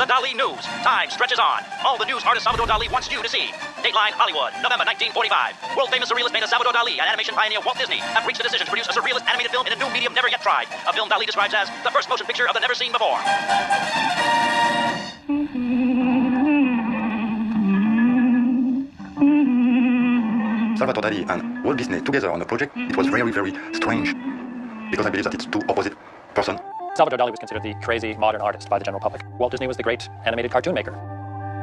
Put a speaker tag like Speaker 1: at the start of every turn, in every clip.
Speaker 1: The DALI News. Time stretches on. All the news artist Salvador Dali wants you to see. Dateline Hollywood, November 1945. World-famous surrealist painter Salvador Dali and animation pioneer Walt Disney have reached a decision to produce a surrealist animated film in a new medium never yet tried. A film Dali describes as the first motion picture of the never seen before.
Speaker 2: Salvador Dali and Walt Disney together on a project, it was very, very strange. Because I believe that it's two opposite persons.
Speaker 3: Salvador Dali was considered the crazy modern artist by the general public. Walt Disney was the great animated cartoon maker.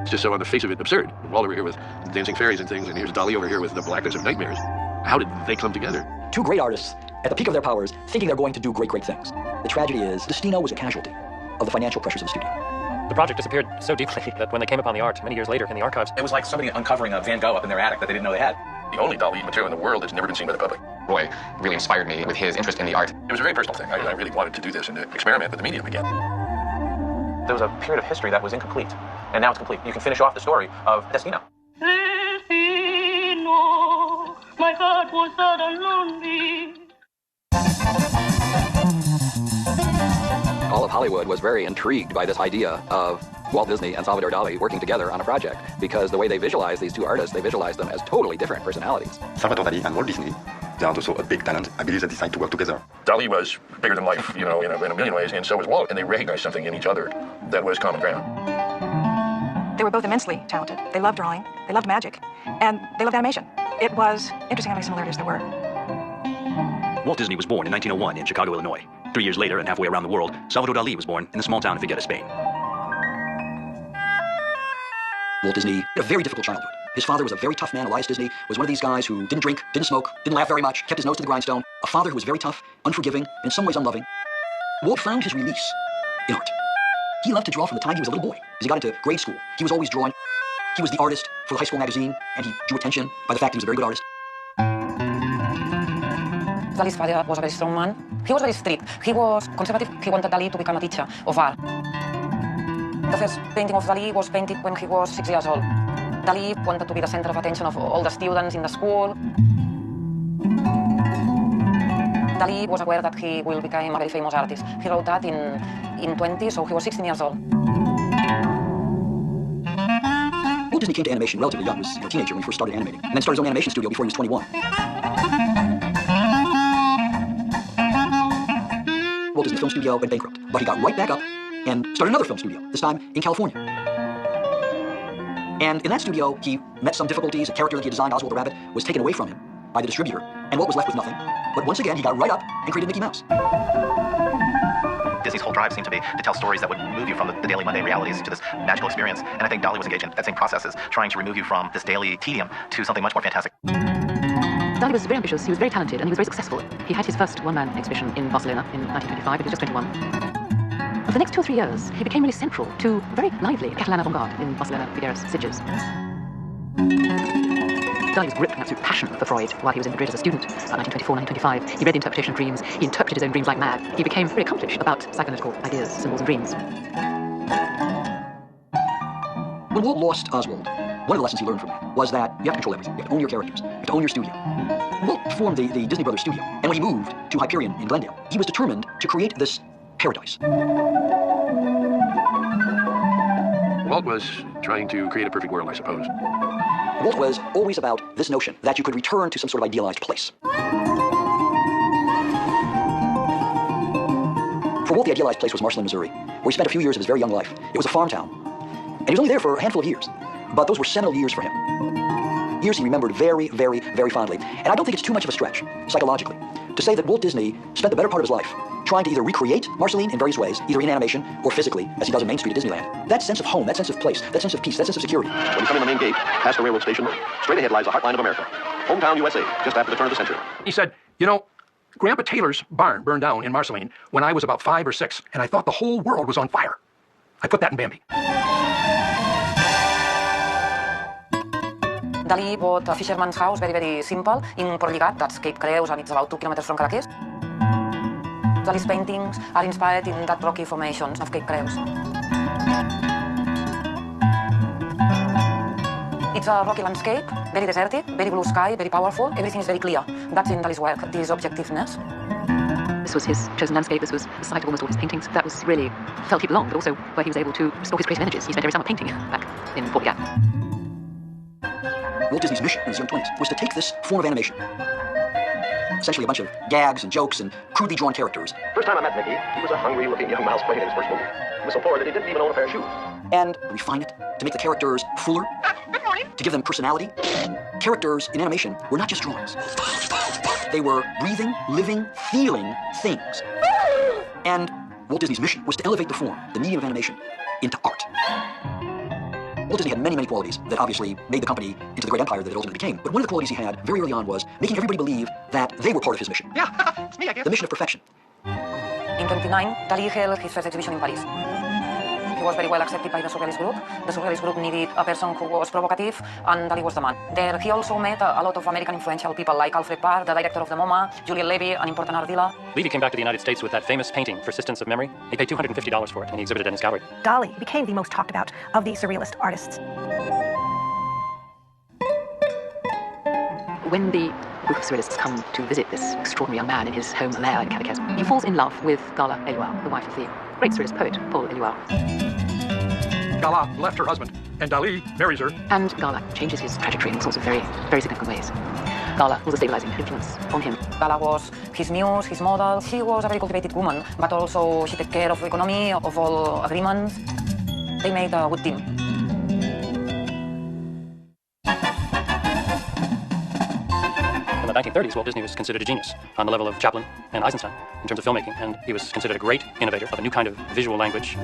Speaker 4: It's just so on the face of it absurd. Walt over here with dancing fairies and things, and here's Dali over here with the blackness of nightmares. How did they come together?
Speaker 5: Two great artists at the peak of their powers, thinking they're going to do great, great things. The tragedy is, Destino was a casualty of the financial pressures of the studio.
Speaker 3: The project disappeared so deeply that when they came upon the art many years later in the archives,
Speaker 6: it was like somebody uncovering a Van Gogh up in their attic that they didn't know they had.
Speaker 4: The only Dali material in the world that's never been seen by the public.
Speaker 7: Roy really inspired me with his interest in the art.
Speaker 4: It was a very personal thing. I really wanted to do this and to experiment with the medium again.
Speaker 6: There was a period of history that was incomplete, and now it's complete. You can finish off the story of Destino.
Speaker 8: Destino, my heart was sad and lonely.
Speaker 5: All of Hollywood was very intrigued by this idea of Walt Disney and Salvador Dali working together on a project, because the way they visualize these two artists, they visualize them as totally different personalities.
Speaker 2: Salvador Dali and Walt Disney, they are also a big talent. I believe they decide to work together.
Speaker 4: Dali was bigger than life, in a million ways, and so was Walt, and they recognized something in each other that was common ground.
Speaker 9: They were both immensely talented. They loved drawing, they loved magic, and they loved animation. It was interesting how many similarities there were.
Speaker 10: Walt Disney was born in 1901 in Chicago, Illinois. 3 years later, and halfway around the world, Salvador Dali was born in the small town of Figueres, Spain.
Speaker 5: Walt Disney had a very difficult childhood. His father was a very tough man. Elias Disney was one of these guys who didn't drink, didn't smoke, didn't laugh very much, kept his nose to the grindstone. A father who was very tough, unforgiving, and in some ways unloving. Walt found his release in art. He loved to draw from the time he was a little boy. As he got into grade school, he was always drawing. He was the artist for the high school magazine, and he drew attention by the fact that he was a very good artist.
Speaker 11: Dali's father was a very strong man. He was very strict. He was conservative. He wanted Dali to become a teacher of art. The first painting of Dali was painted when he was 6 years old. Dali wanted to be the center of attention of all the students in the school. Dali was aware that he will become a very famous artist. He wrote that in 20, so he was 16 years old.
Speaker 5: Walt Disney came to animation relatively young. He was a teenager when he first started animating, and then started his own animation studio before he was 21. Walt Disney Film Studio went bankrupt, but he got right back up and started another film studio, this time in California. And in that studio, he met some difficulties. A character that he designed, Oswald the Rabbit, was taken away from him by the distributor, and Walt was left with nothing. But once again, he got right up and created Mickey Mouse.
Speaker 12: Disney's whole drive seemed to be to tell stories that would move you from the daily mundane realities to this magical experience. And I think Dali was engaged in that same process, as trying to remove you from this daily tedium to something much more fantastic.
Speaker 13: Dali was very ambitious, he was very talented, and he was very successful. He had his first one-man exhibition in Barcelona in 1925, he was just 21. For the next 2 or 3 years, he became really central to very lively Catalan avant-garde in Barcelona, Figueres, Sitges. Dali was gripped with an absolute passion for Freud while he was in Madrid as a student, about 1924, 1925. He read the interpretation of dreams, he interpreted his own dreams like mad. He became very accomplished about psychological ideas, symbols, and dreams.
Speaker 5: When Walt lost Oswald, one of the lessons he learned from it was that you have to control everything. You have to own your characters. You have to own your studio. Walt formed the Disney Brothers studio, and when he moved to Hyperion in Glendale, he was determined to create this paradise.
Speaker 4: Walt was trying to create a perfect world, I suppose.
Speaker 5: Walt was always about this notion that you could return to some sort of idealized place. For Walt, the idealized place was Marceline, Missouri, where he spent a few years of his very young life. It was a farm town, and he was only there for a handful of years, but those were seminal years for him. Years he remembered very, very, very fondly. And I don't think it's too much of a stretch, psychologically, to say that Walt Disney spent the better part of his life trying to either recreate Marceline in various ways, either in animation or physically, as he does in Main Street at Disneyland. That sense of home, that sense of place, that sense of peace, that sense of security.
Speaker 4: When you come in the main gate, past the railroad station, straight ahead lies the heartline of America. Hometown, USA, just after the turn of the century.
Speaker 14: He said, Grandpa Taylor's barn burned down in Marceline when I was about 5 or 6, and I thought the whole world was on fire. I put that in Bambi.
Speaker 11: Dali bought a fisherman's house, very, very simple, in Port Lligat, that's Cape Creus, and it's about 2 kilometers from Cadaqués. Dali's paintings are inspired in that rocky formations of Cape Creus. It's a rocky landscape, very desertic, very blue sky, very powerful. Everything is very clear. That's in Dali's work, this objectiveness.
Speaker 13: The This was his chosen landscape. This was the site of almost all his paintings. That was really felt he belonged, but also where he was able to restore his creative energies. He spent every summer painting back in Port Gap.
Speaker 5: Walt Disney's mission in his young 20s was to take this form of animation, essentially a bunch of gags and jokes and crudely drawn characters.
Speaker 14: First time I met Mickey, he was a hungry-looking young mouse playing in his first movie. He was so poor that he didn't even own a pair of shoes.
Speaker 5: And refine it to make the characters fuller, to give them personality. Characters in animation were not just drawings. They were breathing, living, feeling things. And Walt Disney's mission was to elevate the form, the medium of animation, into art. Walt Disney had many, many qualities that obviously made the company into the great empire that it ultimately became. But one of the qualities he had very early on was making everybody believe that they were part of his mission.
Speaker 14: Yeah, it's me, I guess.
Speaker 5: The mission of perfection.
Speaker 11: In 1929, Dali held his first exhibition in Paris. He was very well accepted by the Surrealist group. The Surrealist group needed a person who was provocative, and Dali was the man. There, he also met a lot of American influential people like Alfred Parr, the director of the MoMA, Julian Levy, an important art dealer.
Speaker 3: Levy came back to the United States with that famous painting, Persistence of Memory. He paid $250 for it, and he exhibited it in his gallery.
Speaker 9: Dali became the most talked about of the Surrealist artists.
Speaker 13: When the group of Surrealists come to visit this extraordinary young man in his home lair in Cadaqués, he falls in love with Gala Eluard, the wife of the great Surrealist poet, Paul Eluard.
Speaker 14: Gala left her husband, and Dali marries her.
Speaker 13: And Gala changes his trajectory in all sorts of very, very significant ways. Gala was a stabilizing influence on him.
Speaker 11: Gala was his muse, his model. She was a very cultivated woman, but also she took care of the economy, of all agreements. They made a good team.
Speaker 3: In the 1930s, Walt Disney was considered a genius on the level of Chaplin and Eisenstein in terms of filmmaking, and he was considered a great innovator of a new kind of visual language.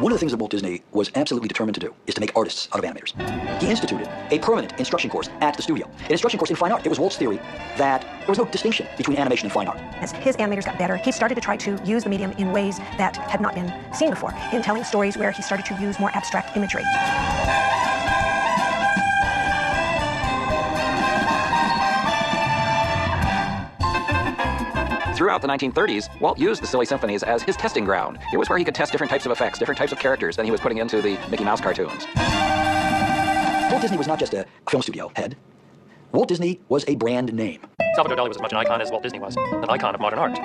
Speaker 5: One of the things that Walt Disney was absolutely determined to do is to make artists out of animators. He instituted a permanent instruction course at the studio, an instruction course in fine art. It was Walt's theory that there was no distinction between animation and fine art.
Speaker 9: As his animators got better, he started to try to use the medium in ways that had not been seen before, in telling stories where he started to use more abstract imagery.
Speaker 6: Throughout the 1930s, Walt used the Silly Symphonies as his testing ground. It was where he could test different types of effects, different types of characters than he was putting into the Mickey Mouse cartoons.
Speaker 5: Walt Disney was not just a film studio head. Walt Disney was a brand name.
Speaker 3: Salvador Dali was as much an icon as Walt Disney was, an icon of modern art.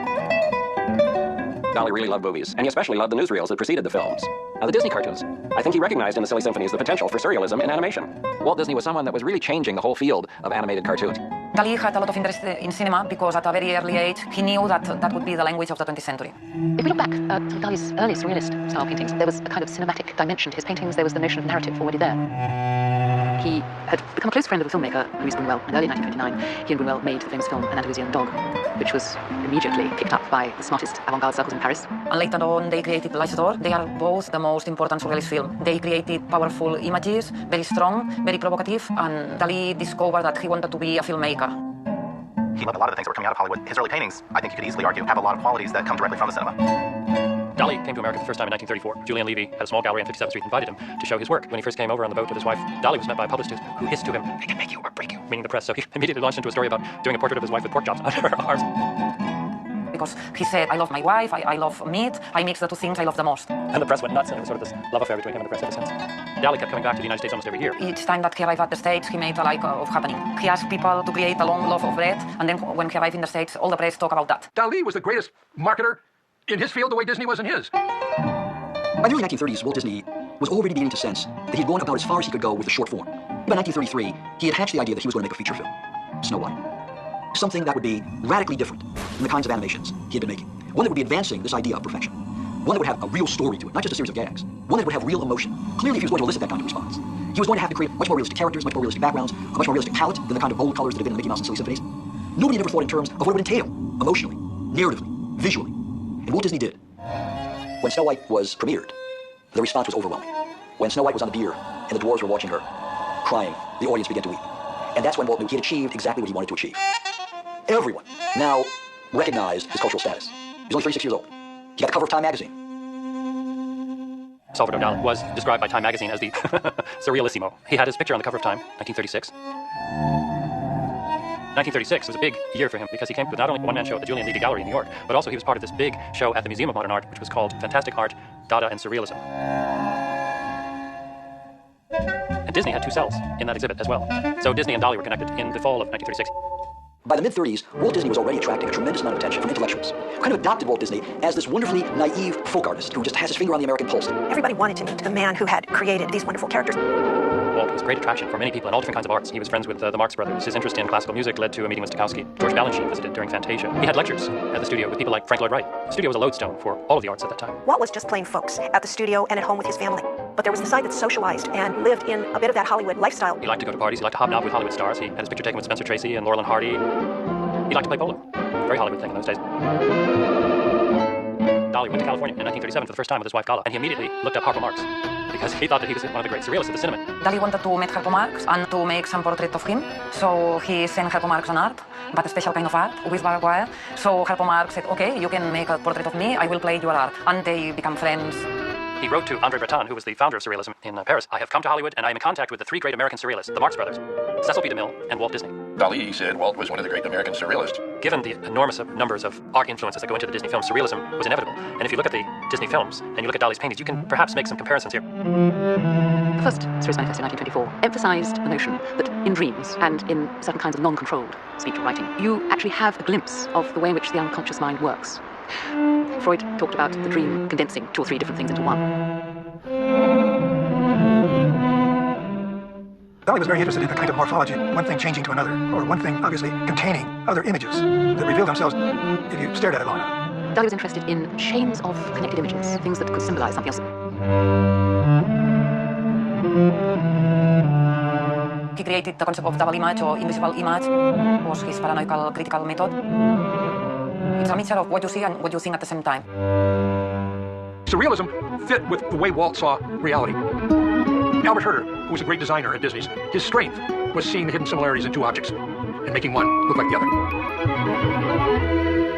Speaker 6: Dali really loved movies, and he especially loved the newsreels that preceded the films. Now, the Disney cartoons, I think he recognized in the Silly Symphonies the potential for surrealism in animation. Walt Disney was someone that was really changing the whole field of animated cartoons.
Speaker 11: Dali had a lot of interest in cinema because at a very early age, he knew that that would be the language of the 20th century.
Speaker 13: If we look back at Dali's early surrealist style paintings, there was a kind of cinematic dimension to his paintings. There was the notion of narrative already there. He had become a close friend of a filmmaker, Louis Buñuel, in early 1929. He and Buñuel made the famous film An Andalusian Dog, which was immediately picked up by the smartest avant-garde circles in Paris.
Speaker 11: And later on, they created L'Isle They are both the most important surrealist films. They created powerful images, very strong, very provocative, and Dali discovered that he wanted to be a filmmaker.
Speaker 12: He loved a lot of the things that were coming out of Hollywood. His early paintings, I think you could easily argue, have a lot of qualities that come directly from the cinema.
Speaker 3: Dali came to America the first time in 1934. Julian Levy had a small gallery on 57th Street and invited him to show his work. When he first came over on the boat with his wife, Dali was met by a publicist who hissed to him, "They can make you or break you," meaning the press. So he immediately launched into a story about doing a portrait of his wife with pork chops under her arms.
Speaker 11: Because he said, I love my wife, I love meat, I mix the two things I love the most.
Speaker 3: And the press went nuts, and it was sort of this love affair between him and the press ever since. Dali kept coming back to the United States almost every year.
Speaker 11: Each time that he arrived at the States, he made a like of happening. He asked people to create a long loaf of bread, and then when he arrived in the States, all the press talk about that.
Speaker 14: Dali was the greatest marketer in his field the way Disney was in his.
Speaker 5: By the early 1930s, Walt Disney was already beginning to sense that he'd gone about as far as he could go with the short form. By 1933, he had hatched the idea that he was going to make a feature film, Snow White. Something that would be radically different from the kinds of animations he had been making. One that would be advancing this idea of perfection. One that would have a real story to it, not just a series of gags. One that would have real emotion. Clearly, if he was going to elicit that kind of response, he was going to have to create much more realistic characters, much more realistic backgrounds, a much more realistic palette than the kind of bold colors that have been in the Mickey Mouse and Silly Symphonies. Nobody had ever thought in terms of what it would entail, emotionally, narratively, visually. And Walt Disney did. When Snow White was premiered, the response was overwhelming. When Snow White was on the bier and the dwarves were watching her, crying, the audience began to weep. And that's when Walt knew he had achieved exactly what he wanted to achieve. Everyone now recognized his cultural status. He was only 36 years old. He got the cover of Time magazine.
Speaker 3: Salvador Dali was described by Time magazine as the Surrealissimo. He had his picture on the cover of Time, 1936. 1936 was a big year for him because he came to not only a one-man show at the Julian Levy Gallery in New York, but also he was part of this big show at the Museum of Modern Art, which was called Fantastic Art, Dada, and Surrealism. And Disney had two cells in that exhibit as well. So Disney and Dali were connected in the fall of 1936.
Speaker 5: By the mid-30s, Walt Disney was already attracting a tremendous amount of attention from intellectuals, who kind of adopted Walt Disney as this wonderfully naive folk artist who just has his finger on the American pulse.
Speaker 9: Everybody wanted to meet the man who had created these wonderful characters.
Speaker 3: Walt was a great attraction for many people in all different kinds of arts. He was friends with the Marx Brothers. His interest in classical music led to a meeting with Stokowski. George Balanchine visited during Fantasia. He had lectures at the studio with people like Frank Lloyd Wright. The studio was a lodestone for all of the arts at that time.
Speaker 9: Walt was just plain folks at the studio and at home with his family. But there was the side that socialized and lived in a bit of that Hollywood lifestyle.
Speaker 3: He liked to go to parties. He liked to hobnob with Hollywood stars. He had his picture taken with Spencer Tracy and Laurel and Hardy. He liked to play polo. Very Hollywood thing in those days. DALI went to California in 1937 for the first time with his wife Gala, and he immediately looked up Harpo Marx because he thought that he was one of the great surrealists of the cinema.
Speaker 11: DALI wanted to meet Harpo Marx and to make some portrait of him. So he sent Harpo Marx an art, but a special kind of art with barbed wire. So Harpo Marx said, okay, you can make a portrait of me, I will play your art. And they become friends.
Speaker 3: He wrote to André Breton, who was the founder of surrealism in Paris, I have come to Hollywood and I am in contact with the three great American surrealists, the Marx Brothers, Cecil B. DeMille, and Walt Disney.
Speaker 4: DALI said Walt was one of the great American surrealists.
Speaker 3: Given the enormous numbers of art influences that go into the Disney films, surrealism was inevitable. And if you look at the Disney films and you look at DALI's paintings, you can perhaps make some comparisons here.
Speaker 13: The first Surrealist Manifesto in 1924 emphasized the notion that in dreams and in certain kinds of non-controlled speech or writing, you actually have a glimpse of the way in which the unconscious mind works. Freud talked about the dream condensing two or three different things into one.
Speaker 14: DALI was very interested in a kind of morphology, one thing changing to another, or one thing obviously containing other images that reveal themselves if you stared at it long enough.
Speaker 13: DALI was interested in chains of connected images, things that could symbolize something else.
Speaker 11: He created the concept of double image or invisible image, was his paranoical critical method. It's a mixture of what you see and what you think at the same time.
Speaker 14: Surrealism fit with the way Walt saw reality. Albert Herder, who was a great designer at Disney's, his strength was seeing the hidden similarities in two objects and making one look like the other.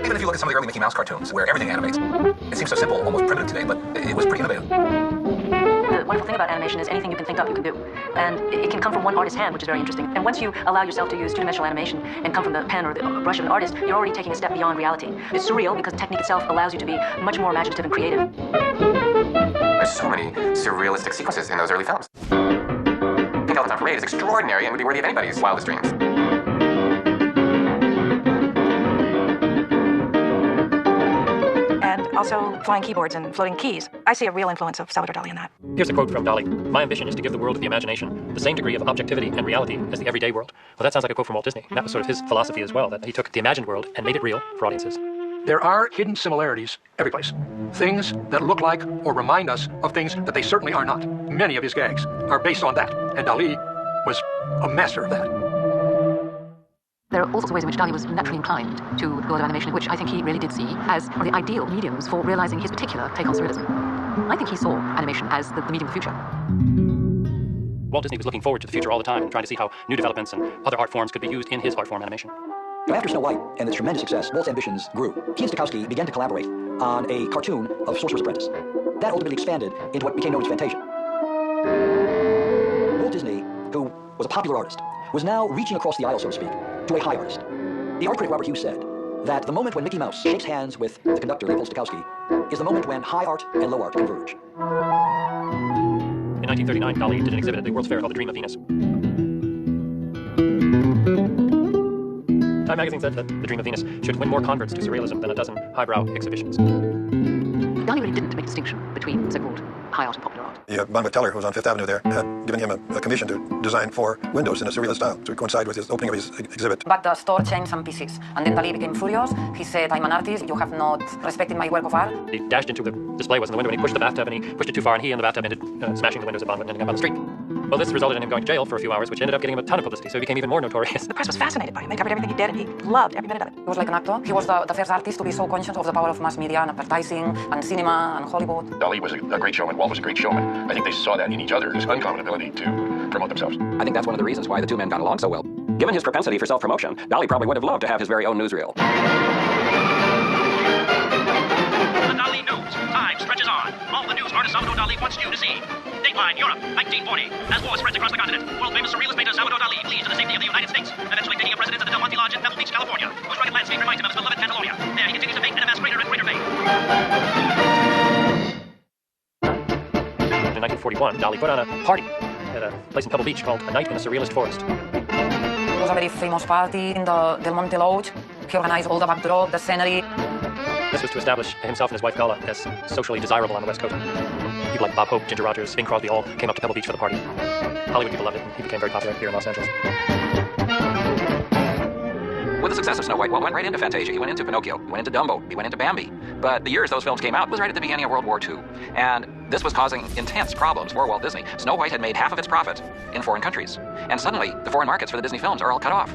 Speaker 15: Even if you look at some of the early Mickey Mouse cartoons, where everything animates, it seems so simple, almost primitive today, but it was pretty innovative.
Speaker 13: The wonderful thing about animation is anything you can think of, you can do. And it can come from one artist's hand, which is very interesting. And once you allow yourself to use two-dimensional animation and come from the pen or the brush of an artist, you're already taking a step beyond reality. It's surreal because the technique itself allows you to be much more imaginative and creative.
Speaker 7: There's so many surrealistic sequences in those early films. Pink Elephant Parade is extraordinary and would be worthy of anybody's wildest dreams.
Speaker 9: And also flying keyboards and floating keys. I see a real influence of Salvador Dali in that.
Speaker 3: Here's a quote from DALI. My ambition is to give the world of the imagination the same degree of objectivity and reality as the everyday world. Well, that sounds like a quote from Walt Disney. And that was sort of his philosophy as well, that he took the imagined world and made it real for audiences.
Speaker 14: There are hidden similarities every place. Things that look like or remind us of things that they certainly are not. Many of his gags are based on that, and DALI was a master of that.
Speaker 13: There are all sorts of ways in which DALI was naturally inclined to the world of animation, which I think he really did see as one of the ideal mediums for realizing his particular take on surrealism. I think he saw animation as the medium of the future.
Speaker 3: Walt Disney was looking forward to the future all the time and trying to see how new developments and other art forms could be used in his art form animation.
Speaker 5: After Snow White and its tremendous success, Walt's ambitions grew. He and Stokowski began to collaborate on a cartoon of Sorcerer's Apprentice. That ultimately expanded into what became known as Fantasia. Walt Disney, who was a popular artist, was now reaching across the aisle, so to speak, to a high artist. The art critic Robert Hughes said that the moment when Mickey Mouse shakes hands with the conductor, Leopold Stokowski, is the moment when high art and low art converge.
Speaker 3: In 1939, DALI did an exhibit at the World's Fair called The Dream of Venus. Time magazine said that The Dream of Venus should win more converts to surrealism than a dozen highbrow exhibitions.
Speaker 13: DALI really didn't make a distinction between so-called high art and popular art.
Speaker 16: Yeah, Bonwit Teller, who was on Fifth Avenue there, had given him a commission to design 4 windows in a surrealist style to coincide with his opening of his exhibit.
Speaker 11: But the store changed some pieces, and then DALI became furious. He said, I'm an artist, you have not respected my work of art.
Speaker 3: He dashed into the display was in the window and he pushed the bathtub and he pushed it too far and he and the bathtub ended smashing the windows of Bonwit and ending up on the street. Well, this resulted in him going to jail for a few hours, which ended up getting him a ton of publicity, so he became even more notorious.
Speaker 9: The press was fascinated by him. They covered everything he did, and he loved every minute of it.
Speaker 11: He was like an actor. He was the first artist to be so conscious of the power of mass media and advertising and cinema and Hollywood.
Speaker 4: DALI was a great showman. Walt was a great showman. I think they saw that in each other, this uncommon ability to promote themselves.
Speaker 6: I think that's one of the reasons why the two men got along so well. Given his propensity for self-promotion, DALI probably would have loved to have his very own newsreel.
Speaker 1: The DALI News. Time stretches on. All the news artist Salvador Dali wants you to see. Dateline, Europe, 1940. As war spreads across the continent, world-famous surrealist painter Salvador Dali flees to the safety of the United States, eventually taking up residence at the Del Monte Lodge in Pebble Beach, California, whose rugged landscape reminds him of his beloved Catalonia. There he continues to paint and amass greater and greater fame.
Speaker 3: In 1941, DALI put on a party at a place in Pebble Beach called A Night in a Surrealist Forest.
Speaker 11: It was a very famous party in the Del Monte Lodge. He organized all the backdrop, the scenery.
Speaker 3: This was to establish himself and his wife Gala as socially desirable on the West Coast. People like Bob Hope, Ginger Rogers, Bing Crosby all came up to Pebble Beach for the party. Hollywood people loved it, and he became very popular here in Los Angeles.
Speaker 6: With the success of Snow White, Walt went right into Fantasia. He went into Pinocchio. He went into Dumbo. He went into Bambi. But the years those films came out was right at the beginning of World War II. And this was causing intense problems for Walt Disney. Snow White had made half of its profit in foreign countries. And suddenly, the foreign markets for the Disney films are all cut off.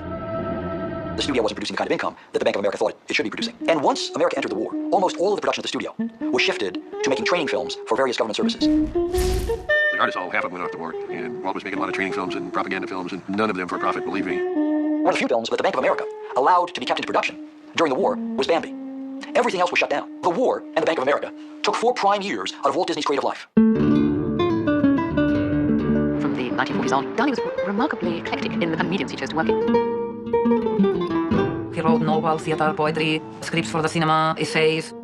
Speaker 5: The studio wasn't producing the kind of income that the Bank of America thought it should be producing. And once America entered the war, almost all of the production of the studio was shifted to making training films for various government services.
Speaker 4: The artists all, half of them went off to war, and Walt was making a lot of training films and propaganda films, and none of them for profit, believe me.
Speaker 5: One of the few films that the Bank of America allowed to be kept into production during the war was Bambi. Everything else was shut down. The war and the Bank of America took 4 prime years out of Walt Disney's creative life.
Speaker 13: From the 1940s on, DALI was remarkably eclectic in the kind of mediums he chose to work in.
Speaker 11: He wrote novel, theater, poetry, scripts for the cinema, essays.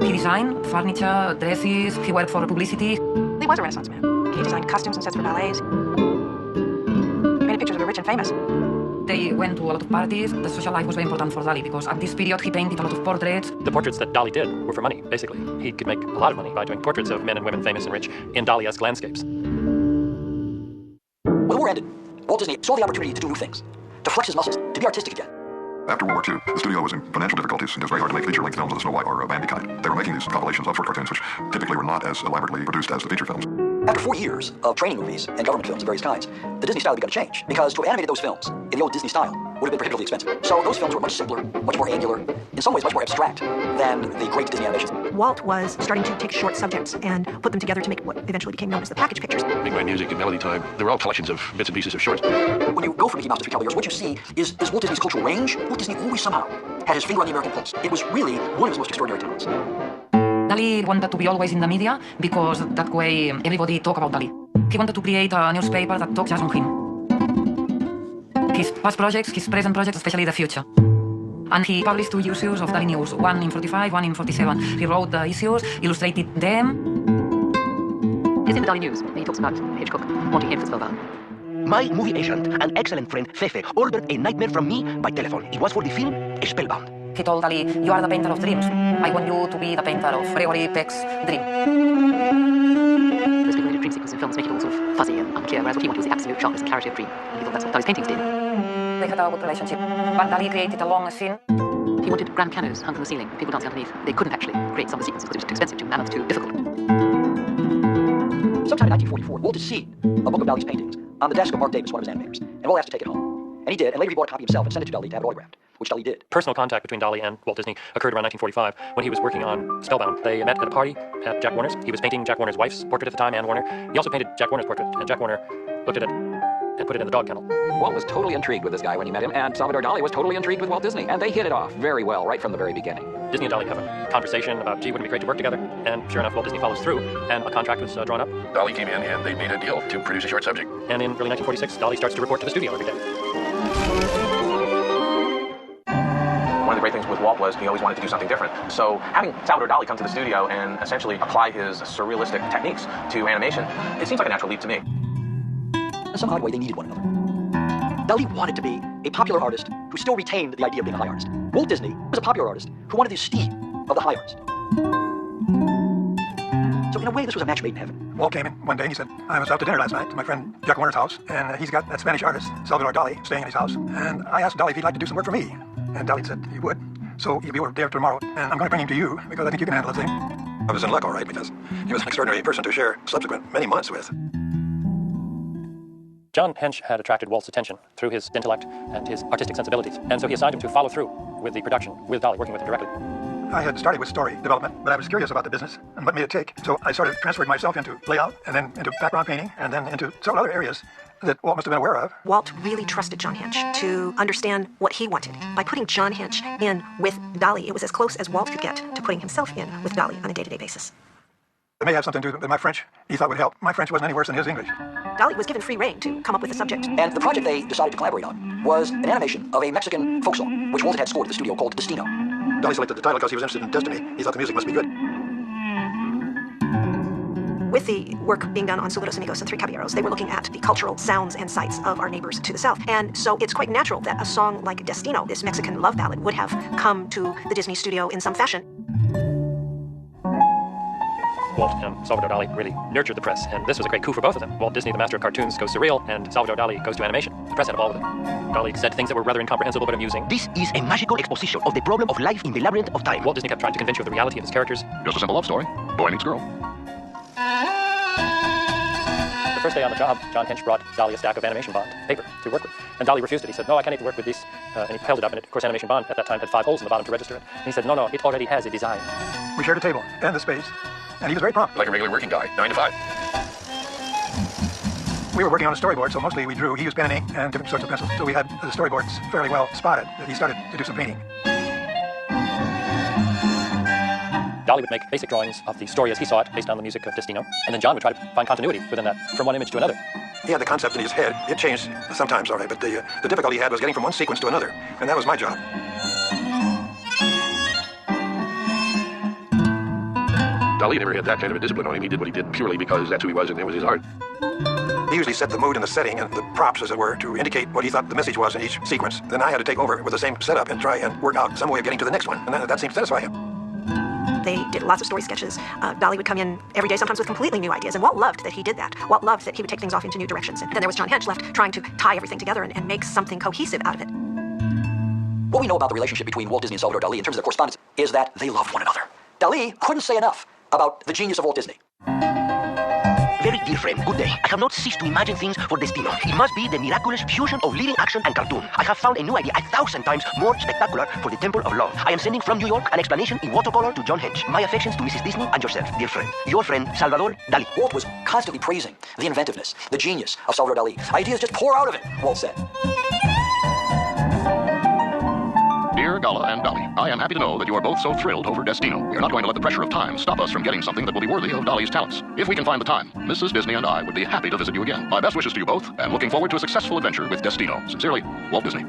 Speaker 11: He designed furniture, dresses. He worked for publicity.
Speaker 9: He was a Renaissance man. He designed costumes and sets for ballets. He painted pictures of the rich and famous.
Speaker 11: They went to a lot of parties. The social life was very important for DALI because at this period he painted a lot of portraits.
Speaker 3: The portraits that DALI did were for money, basically. He could make a lot of money by doing portraits of men and women famous and rich in DALI-esque landscapes.
Speaker 5: When the war ended, Walt Disney saw the opportunity to do new things, to flex his muscles, to be artistic again.
Speaker 2: After World War II, the studio was in financial difficulties, and it was very hard to make feature-length films of the Snow White or Bambi kind. They were making these compilations of short cartoons, which typically were not as elaborately produced as the feature films.
Speaker 5: After 4 years of training movies and government films of various kinds, the Disney style began to change, because to have animated those films in the old Disney style would have been prohibitively expensive. So those films were much simpler, much more angular, in some ways much more abstract than the great Disney animations.
Speaker 17: Walt was starting to take short subjects and put them together to make what eventually became known as the package pictures.
Speaker 4: Make My Music and Melody Time, they were all collections of bits and pieces of shorts.
Speaker 5: When you go from Mickey Mouse to Three Cavaliers, what you see is Walt Disney's cultural range. Walt Disney always somehow had his finger on the American pulse. It was really one of his most extraordinary talents.
Speaker 11: DALI wanted to be always in the media because that way everybody talk about DALI. He wanted to create a newspaper that talks just on him. His past projects, his present projects, especially the future. And he published 2 issues of DALI News, one in 45, one in 47. He wrote the issues, illustrated them.
Speaker 13: It's in the DALI News. He talks about Hitchcock wanting him for spellbound.
Speaker 18: My movie agent, an excellent friend, Fefe, ordered a nightmare from me by telephone. It was for the film Spellbound.
Speaker 11: He told DALI, you are the painter of dreams. I want you to be the painter of Gregory Peck's dream.
Speaker 13: Those big dream sequences in films make it all sort of fuzzy and unclear, whereas what he wanted was the absolute sharpness and clarity of dream. And he thought that's what DALI's paintings did.
Speaker 11: They had a good relationship, but DALI created a long scene.
Speaker 13: He wanted grand pianos hung from the ceiling, people dancing underneath. They couldn't actually create some of the sequences because it was too expensive, too mammoth, too difficult.
Speaker 5: Sometime in 1944, Walt had seen a book of DALI's paintings on the desk of Mark Davis, one of his animators, and Walt asked to take it home. And he did, and later he bought a copy himself and sent it to DALI to have it autographed, which DALI did.
Speaker 3: Personal contact between DALI and Walt Disney occurred around 1945 when he was working on Spellbound. They met at a party at Jack Warner's. He was painting Jack Warner's wife's portrait at the time, Anne Warner. He also painted Jack Warner's portrait, and Jack Warner looked at it and put it in the dog kennel.
Speaker 6: Walt was totally intrigued with this guy when he met him, and Salvador Dali was totally intrigued with Walt Disney, and they hit it off very well right from the very beginning.
Speaker 3: Disney and DALI have a conversation about, gee, wouldn't it be great to work together? And sure enough, Walt Disney follows through, and a contract was drawn up.
Speaker 4: DALI came in and they made a deal to produce a short subject.
Speaker 3: And in early 1946, DALI starts to report to the studio every day.
Speaker 15: One of the great things with Walt was he always wanted to do something different. So having Salvador Dali come to the studio and essentially apply his surrealistic techniques to animation, it seems like a natural leap to me.
Speaker 5: In some odd way, they needed one another. DALI wanted to be a popular artist who still retained the idea of being a high artist. Walt Disney was a popular artist who wanted the esteem of the high artist. So in a way, this was a match made in heaven.
Speaker 16: Walt came in one day and he said, I was out to dinner last night to my friend Jack Warner's house, and he's got that Spanish artist, Salvador Dali, staying in his house. And I asked DALI if he'd like to do some work for me. And DALI said he would. So he'll be over day after tomorrow, and I'm going to bring him to you because I think you can handle the thing. I was in luck, all right, because he was an extraordinary person to share subsequent many months with.
Speaker 3: John Hench had attracted Walt's attention through his intellect and his artistic sensibilities, and so he assigned him to follow through with the production, with DALI, working with him directly.
Speaker 16: I had started with story development, but I was curious about the business and what made it take. So I sort of transferred myself into layout, and then into background painting, and then into several other areas that Walt must have been aware of.
Speaker 17: Walt really trusted John Hench to understand what he wanted. By putting John Hench in with DALI, it was as close as Walt could get to putting himself in with DALI on a day-to-day basis.
Speaker 16: It may have something to do with my French he thought would help. My French wasn't any worse than his English.
Speaker 17: DALI was given free rein to come up with a subject.
Speaker 5: And the project they decided to collaborate on was an animation of a Mexican folk song, which Walt had scored at the studio called Destino.
Speaker 16: DALI selected the title because he was interested in destiny. He thought the music must be good.
Speaker 17: with the work being done on Los Amigos and Three Caballeros, they were looking at the cultural sounds and sights of our neighbors to the south. And so it's quite natural that a song like Destino, this Mexican love ballad, would have come to the Disney studio in some fashion.
Speaker 3: Walt and Salvador Dali really nurtured the press, and this was a great coup for both of them. Walt Disney, the master of cartoons, goes surreal, and Salvador Dali goes to animation. The press had a ball with it. Dali said things that were rather incomprehensible but amusing.
Speaker 18: This is a magical exposition of the problem of life in the labyrinth of time.
Speaker 3: Walt Disney kept trying to convince you of the reality of his characters.
Speaker 2: Just a simple love story. Boy meets girl.
Speaker 3: The first day on the job, John Hench brought Dali a stack of animation bond paper to work with. And Dali refused it. He said, no, I can't even work with this. And he held it up, and of course, animation bond at that time had 5 holes in the bottom to register it. And he said, no, it already has a design.
Speaker 16: We shared a table and the space, and he was very prompt.
Speaker 4: Like a regular working guy, 9 to 5.
Speaker 16: We were working on a storyboard, so mostly we drew. He used pen and ink and different sorts of pencils. So we had the storyboards fairly well spotted that he started to do some painting.
Speaker 3: Dali would make basic drawings of the story as he saw it, based on the music of Destino, and then John would try to find continuity within that, from one image to another.
Speaker 16: He had the concept in his head. It changed sometimes, all right, but the difficulty he had was getting from one sequence to another, and that was my job.
Speaker 4: Dali never had that kind of a discipline on him. He did what he did purely because that's who he was and it was his art.
Speaker 16: He usually set the mood and the setting and the props, as it were, to indicate what he thought the message was in each sequence. Then I had to take over with the same setup and try and work out some way of getting to the next one, and that seemed to satisfy him.
Speaker 17: They did lots of story sketches. Dali would come in every day, sometimes with completely new ideas, and Walt loved that he did that. Walt loved that he would take things off into new directions. And then there was John Hench left trying to tie everything together and make something cohesive out of it.
Speaker 5: What we know about the relationship between Walt Disney and Salvador Dali in terms of their correspondence is that they loved one another. Dali couldn't say enough about the genius of Walt Disney.
Speaker 18: Very dear friend, good day. I have not ceased to imagine things for Destino. It must be the miraculous fusion of living action and cartoon. I have found a new idea 1,000 times more spectacular for the Temple of Love. I am sending from New York an explanation in watercolor to John Hench. My affections to Mrs. Disney and yourself, dear friend. Your friend, Salvador Dali.
Speaker 5: Walt was constantly praising the inventiveness, the genius of Salvador Dali. Ideas just pour out of it, Walt said.
Speaker 2: Dear Gala and Dali, I am happy to know that you are both so thrilled over Destino. We are not going to let the pressure of time stop us from getting something that will be worthy of Dali's talents. If we can find the time, Mrs. Disney and I would be happy to visit you again. My best wishes to you both, and looking forward to a successful adventure with Destino. Sincerely, Walt Disney.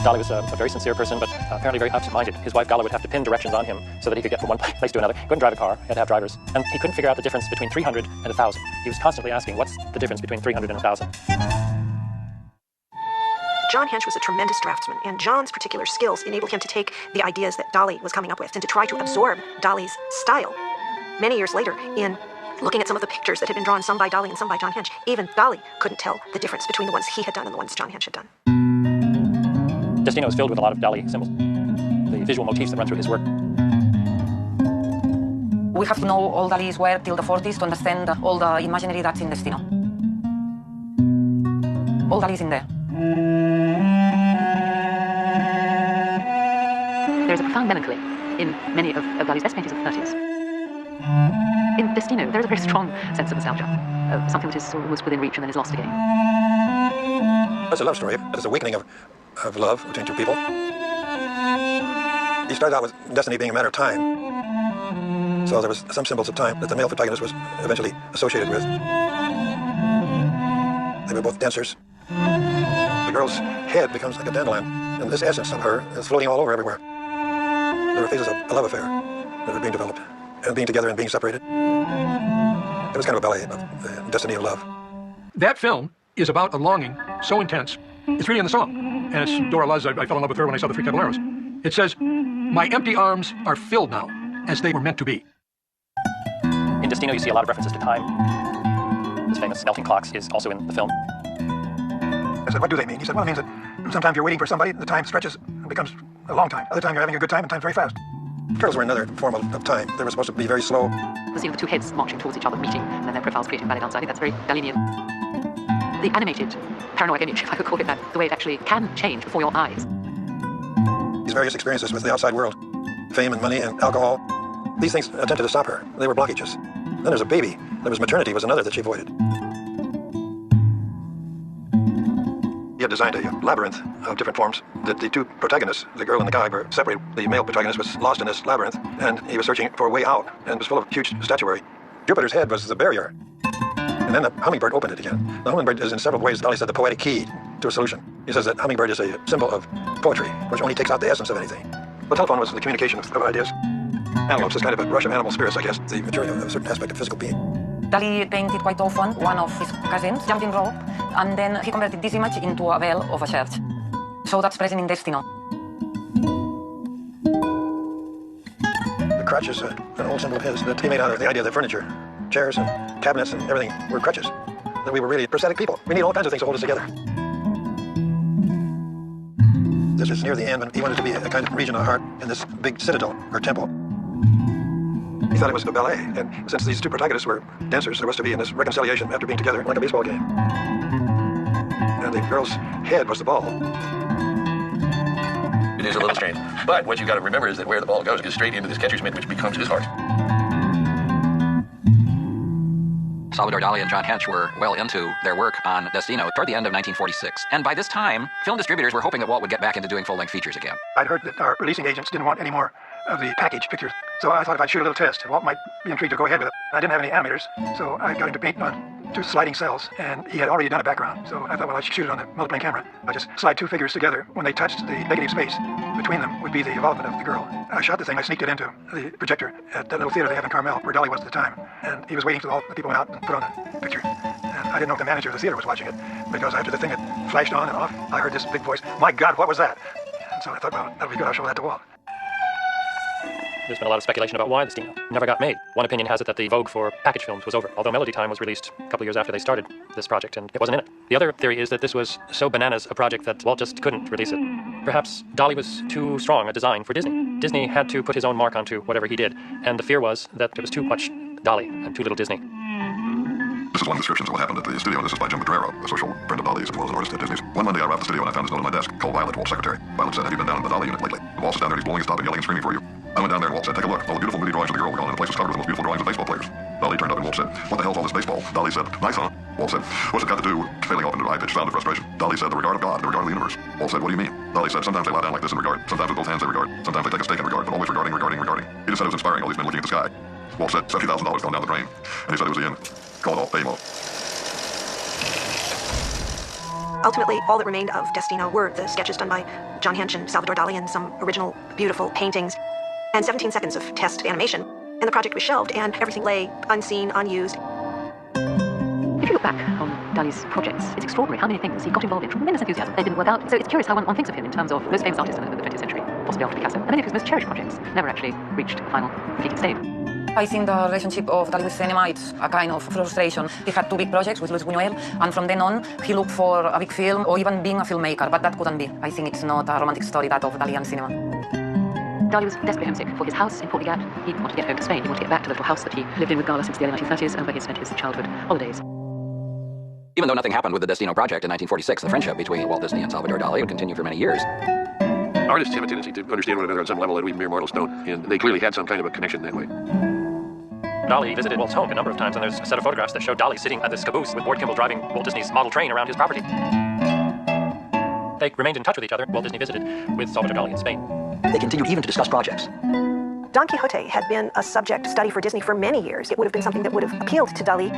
Speaker 3: Dali was a very sincere person, but apparently very absent-minded. His wife Gala would have to pin directions on him so that he could get from one place to another. He couldn't drive a car, he had to have drivers. And he couldn't figure out the difference between 300 and 1,000. He was constantly asking, what's the difference between 300 and 1,000?
Speaker 17: John Hench was a tremendous draftsman, and John's particular skills enabled him to take the ideas that Dali was coming up with and to try to absorb Dali's style. Many years later, in looking at some of the pictures that had been drawn, some by Dali and some by John Hench, even Dali couldn't tell the difference between the ones he had done and the ones John Hench had done.
Speaker 3: Destino is filled with a lot of Dali symbols, the visual motifs that run through his work.
Speaker 11: We have to know all Dali's work till the 40s to understand all the imaginary that's in Destino. All Dali's in there.
Speaker 13: There's a profound melancholy in many of Dali's best paintings of the 30s. In Destino, there is a very strong sense of nostalgia, of something that is almost within reach and then is lost again.
Speaker 16: It's a love story. It's a awakening of love between two people. He started out with destiny being a matter of time. So there was some symbols of time that the male protagonist was eventually associated with. They were both dancers. The girl's head becomes like a dandelion, and this essence of her is floating all over everywhere. There were phases of a love affair that were being developed, and being together and being separated. It was kind of a ballet of the destiny of love.
Speaker 14: That film is about a longing so intense. It's really in the song. And it's Dora Luz. I fell in love with her when I saw The Three Caballeros. It says, my empty arms are filled now, as they were meant to be.
Speaker 3: In Destino, you see a lot of references to time. His famous melting clocks is also in the film.
Speaker 16: I said, what do they mean? He said, well, it means that sometimes you're waiting for somebody, the time stretches and becomes a long time. Other time you're having a good time and time's very fast. Turtles were another form of time. They were supposed to be very slow.
Speaker 13: The scene of the two heads marching towards each other, meeting, and then their profiles creating ballet dance. I think that's very Dalinian. The animated paranoid image, if I could call it that, the way it actually can change before your eyes.
Speaker 16: These various experiences with the outside world, fame and money and alcohol, these things attempted to stop her. They were blockages. Then there's a baby. There was maternity was another that she avoided. He had designed a labyrinth of different forms that the two protagonists, the girl and the guy, were separated. The male protagonist was lost in this labyrinth, and he was searching for a way out, and was full of huge statuary. Jupiter's head was the barrier. And then the hummingbird opened it again. The hummingbird is in several ways, Dali said, the poetic key to a solution. He says that hummingbird is a symbol of poetry, which only takes out the essence of anything. The telephone was the communication of ideas. antelopes is kind of a rush of animal spirits, I guess. The material of a certain aspect of physical being.
Speaker 11: DALI painted quite often one of his cousins jumping rope, and then he converted this image into a bell of a church. So that's present in Destino.
Speaker 16: The crutch is an old symbol of his that he made out of the idea that furniture, chairs and cabinets and everything were crutches. That we were really prosthetic people. We need all kinds of things to hold us together. This is near the end, and he wanted to be a kind of region of the heart in this big citadel, or temple. He thought it was a ballet, and since these two protagonists were dancers, there was to be in this reconciliation after being together like a baseball game. And the girl's head was the ball.
Speaker 4: It is a little strange, but what you got to remember is that where the ball goes straight into this catcher's mitt, which becomes his heart.
Speaker 6: Salvador Dali and John Hench were well into their work on Destino toward the end of 1946. And by this time, film distributors were hoping that Walt would get back into doing full-length features again.
Speaker 16: I'd heard that our releasing agents didn't want any more of the package pictures, so I thought if I'd shoot a little test, Walt might be intrigued to go ahead with it. I didn't have any animators, so I got him to paint on 2 sliding cells, and he had already done a background, so I thought, well, I should shoot it on the multiplane camera. I just slide 2 figures together. When they touched, the negative space between them would be the involvement of the girl. I shot the thing, I sneaked it into the projector at that little theater they have in Carmel, where Dali was at the time, and he was waiting till all the people went out and put on the picture. And I didn't know if the manager of the theater was watching it, because after the thing had flashed on and off, I heard this big voice, "My God, what was that?" And so I thought, well, that'll be good, I'll show that to Walt.
Speaker 3: There's been a lot of speculation about why Destino never got made. One opinion has it that the vogue for package films was over, although Melody Time was released a couple of years after they started this project, and it wasn't in it. The other theory is that this was so bananas a project that Walt just couldn't release it. Perhaps Dali was too strong a design for Disney. Disney had to put his own mark onto whatever he did, and the fear was that it was too much Dali and too little Disney.
Speaker 2: This is one description of what happened at the studio. This is by Jim Petrero, a social friend of Dali's as well as an artist at Disney's. One Monday I arrived at the studio and I found this note on my desk called Violet, Walt's secretary. Violet said, "Have you been down in the Dali unit lately?" Walt sits down there, he's blowing his top and yelling and screaming for you. I went down there and Walt said, "Take a look. All the beautiful movie drawings of the girl were gone and the place was covered with the most beautiful drawings of baseball players." Dali turned up and Walt said, "What the hell's all this baseball?" Dali said, "Nice, huh?" Walt said, "What's it got to do with failing off into high-pitched sound of frustration?" Dali said, "The regard of God, the regard of the universe." Walt said, "What do you mean?" Dali said, "Sometimes they lie down like this in regard. Sometimes with both hands they regard. Sometimes they take a stake in regard, but always regarding. He just said it was inspiring, all these men looking at the sky." Walt said, $70,000 gone down the drain. And he said it was the end. Call it off, pay him off.
Speaker 17: Ultimately, all that remained of Destino were the sketches done by John Hench and Salvador Dali and some original, beautiful paintings, and 17 seconds of test animation. And the project was shelved, and everything lay unseen, unused.
Speaker 13: If you look back on Dali's projects, it's extraordinary how many things he got involved in. Tremendous enthusiasm. They didn't work out. So it's curious how one thinks of him in terms of most famous artists of the 20th century, possibly after Picasso. And many of his most cherished projects never actually reached the final completing stage.
Speaker 11: I think the relationship of Dali with cinema, it's a kind of frustration. He had 2 big projects with Luis Buñuel, and from then on, he looked for a big film or even being a filmmaker, but that couldn't be. I think it's not a romantic story, that of Dali and cinema.
Speaker 13: Dali was desperately homesick for his house in Port de Gap. He wanted to get home to Spain. He wanted to get back to the little house that he lived in with Gala since the early 1930s and where he spent his childhood holidays.
Speaker 6: Even though nothing happened with the Destino project in 1946, the friendship between Walt Disney and Salvador Dali would continue for many years.
Speaker 4: Artists have a tendency to understand one another on some level that we mere mortals don't, and they clearly had some kind of a connection that way.
Speaker 3: Dali visited Walt's home a number of times, and there's a set of photographs that show Dali sitting at this caboose with Ward Kimball driving Walt Disney's model train around his property. They remained in touch with each other. Walt Disney visited with Salvador Dali in Spain.
Speaker 5: They continued even to discuss projects.
Speaker 17: Don Quixote had been a subject study for Disney for many years. It would have been something that would have appealed to Dali.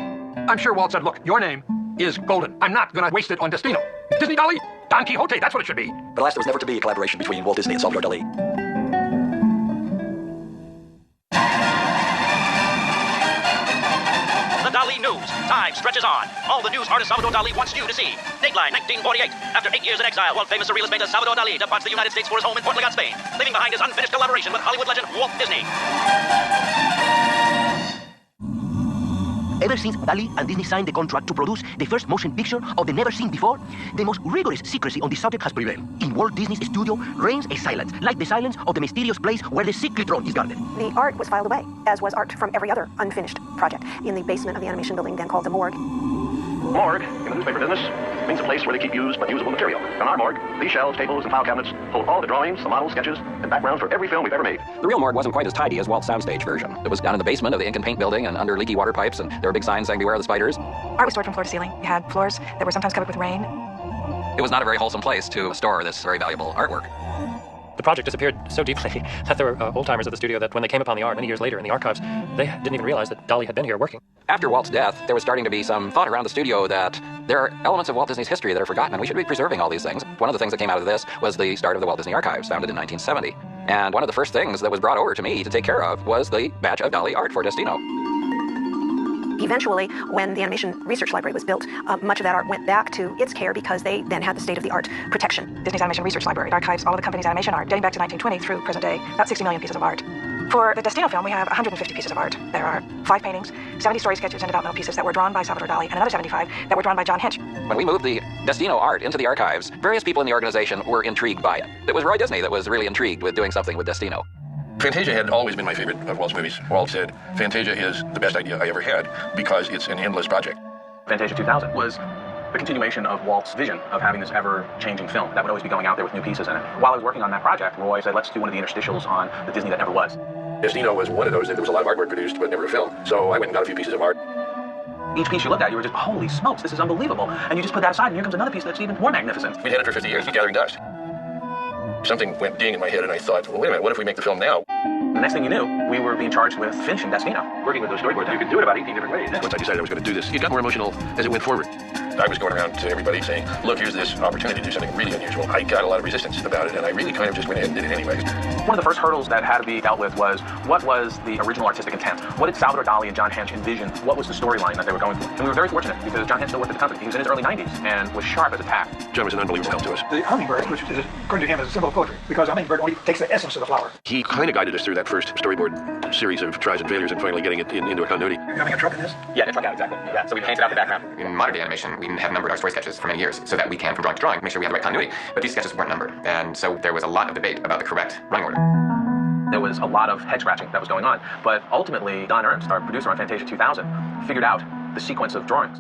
Speaker 14: I'm sure Walt said, "Look, your name is golden. I'm not going to waste it on Destino. Disney Dali, Don Quixote, that's what it should be."
Speaker 5: But alas, there was never to be a collaboration between Walt Disney and Salvador Dali.
Speaker 1: The Dali News. Time stretches on. All the news artist Salvador Dali wants you to see. Dateline, 1948. After 8 years in exile, world-famous surrealist painter Salvador Dali departs the United States for his home in Portugal, Spain, leaving behind his unfinished collaboration with Hollywood legend Walt Disney.
Speaker 18: Ever since Dali and Disney signed the contract to produce the first motion picture of the never-seen-before, the most rigorous secrecy on the subject has prevailed. In Walt Disney's studio reigns a silence, like the silence of the mysterious place where the cyclotron is guarded.
Speaker 17: The art was filed away, as was art from every other unfinished project, in the basement of the animation building then called the morgue.
Speaker 10: Morgue, in the newspaper business, means a place where they keep used but usable material. In our morgue, these shelves, tables, and file cabinets hold all the drawings, the models, sketches, and backgrounds for every film we've ever made.
Speaker 6: The real morgue wasn't quite as tidy as Walt's soundstage version. It was down in the basement of the ink and paint building and under leaky water pipes, and there were big signs saying, "Beware of the spiders."
Speaker 9: Art was stored from floor to ceiling. You had floors that were sometimes covered with rain.
Speaker 6: It was not a very wholesome place to store this very valuable artwork.
Speaker 3: The project disappeared so deeply that there were old-timers at the studio that when they came upon the art many years later in the archives, they didn't even realize that Dali had been here working.
Speaker 6: After Walt's death, there was starting to be some thought around the studio that there are elements of Walt Disney's history that are forgotten, and we should be preserving all these things. One of the things that came out of this was the start of the Walt Disney Archives, founded in 1970. And one of the first things that was brought over to me to take care of was the batch of DALI art for Destino.
Speaker 17: Eventually, when the Animation Research Library was built, much of that art went back to its care because they then had the state-of-the-art protection.
Speaker 9: Disney's Animation Research Library archives all of the company's animation art dating back to 1920 through present day, about 60 million pieces of art. For the Destino film, we have 150 pieces of art. There are 5 paintings, 70 story sketches and developmental pieces that were drawn by Salvador Dali, and another 75 that were drawn by John Hinch.
Speaker 6: When we moved the Destino art into the archives, various people in the organization were intrigued by it. It was Roy Disney that was really intrigued with doing something with Destino.
Speaker 4: Fantasia had always been my favorite of Walt's movies. Walt said, Fantasia is the best idea I ever had because it's an endless project.
Speaker 15: Fantasia 2000 was the continuation of Walt's vision of having this ever-changing film that would always be going out there with new pieces in it. While I was working on that project, Roy said, let's do one of the interstitials on the Disney that never was.
Speaker 4: Destino was one of those that there was a lot of artwork produced, but never a film. So I went and got a few pieces of art.
Speaker 15: Each piece you looked at, you were just, holy smokes, this is unbelievable. And you just put that aside, and here comes another piece that's even more magnificent.
Speaker 4: We'd had it for 50 years, gathering dust. Something went ding in my head, and I thought, well, wait a minute, what if we make the film now?
Speaker 15: The next thing you knew, we were being charged with finishing Destino.
Speaker 10: Working with those storyboards, you could do it about 18 different ways.
Speaker 4: Once I decided I was going to do this, it got more emotional as it went forward. I was going around to everybody saying, look, here's this opportunity to do something really unusual. I got a lot of resistance about it, and I really kind of just went ahead and did it anyways.
Speaker 15: One of the first hurdles that had to be dealt with was, what was the original artistic intent? What did Salvador Dali and John Hinch envision? What was the storyline that they were going for? And we were very fortunate because John Hinch still worked at the company. He was in his early 90s and was sharp as a tack.
Speaker 4: John was an unbelievable help to us.
Speaker 16: The hummingbird, which is, according to him, is a symbol of poetry, because a hummingbird only takes the essence of the flower.
Speaker 4: He kind of guided us through that first storyboard series of tries and failures and finally getting it into a continuity.
Speaker 16: You're having a truck in this?
Speaker 7: Yeah, the truck out, exactly. Yeah, so we painted out the background. In modern day animation, we have numbered our story sketches for many years so that we can, from drawing to drawing, make sure we have the right continuity. But these sketches weren't numbered, and so there was a lot of debate about the correct running order.
Speaker 15: There was a lot of head scratching that was going on, but ultimately, Don Ernst, our producer on Fantasia 2000, figured out the sequence of drawings.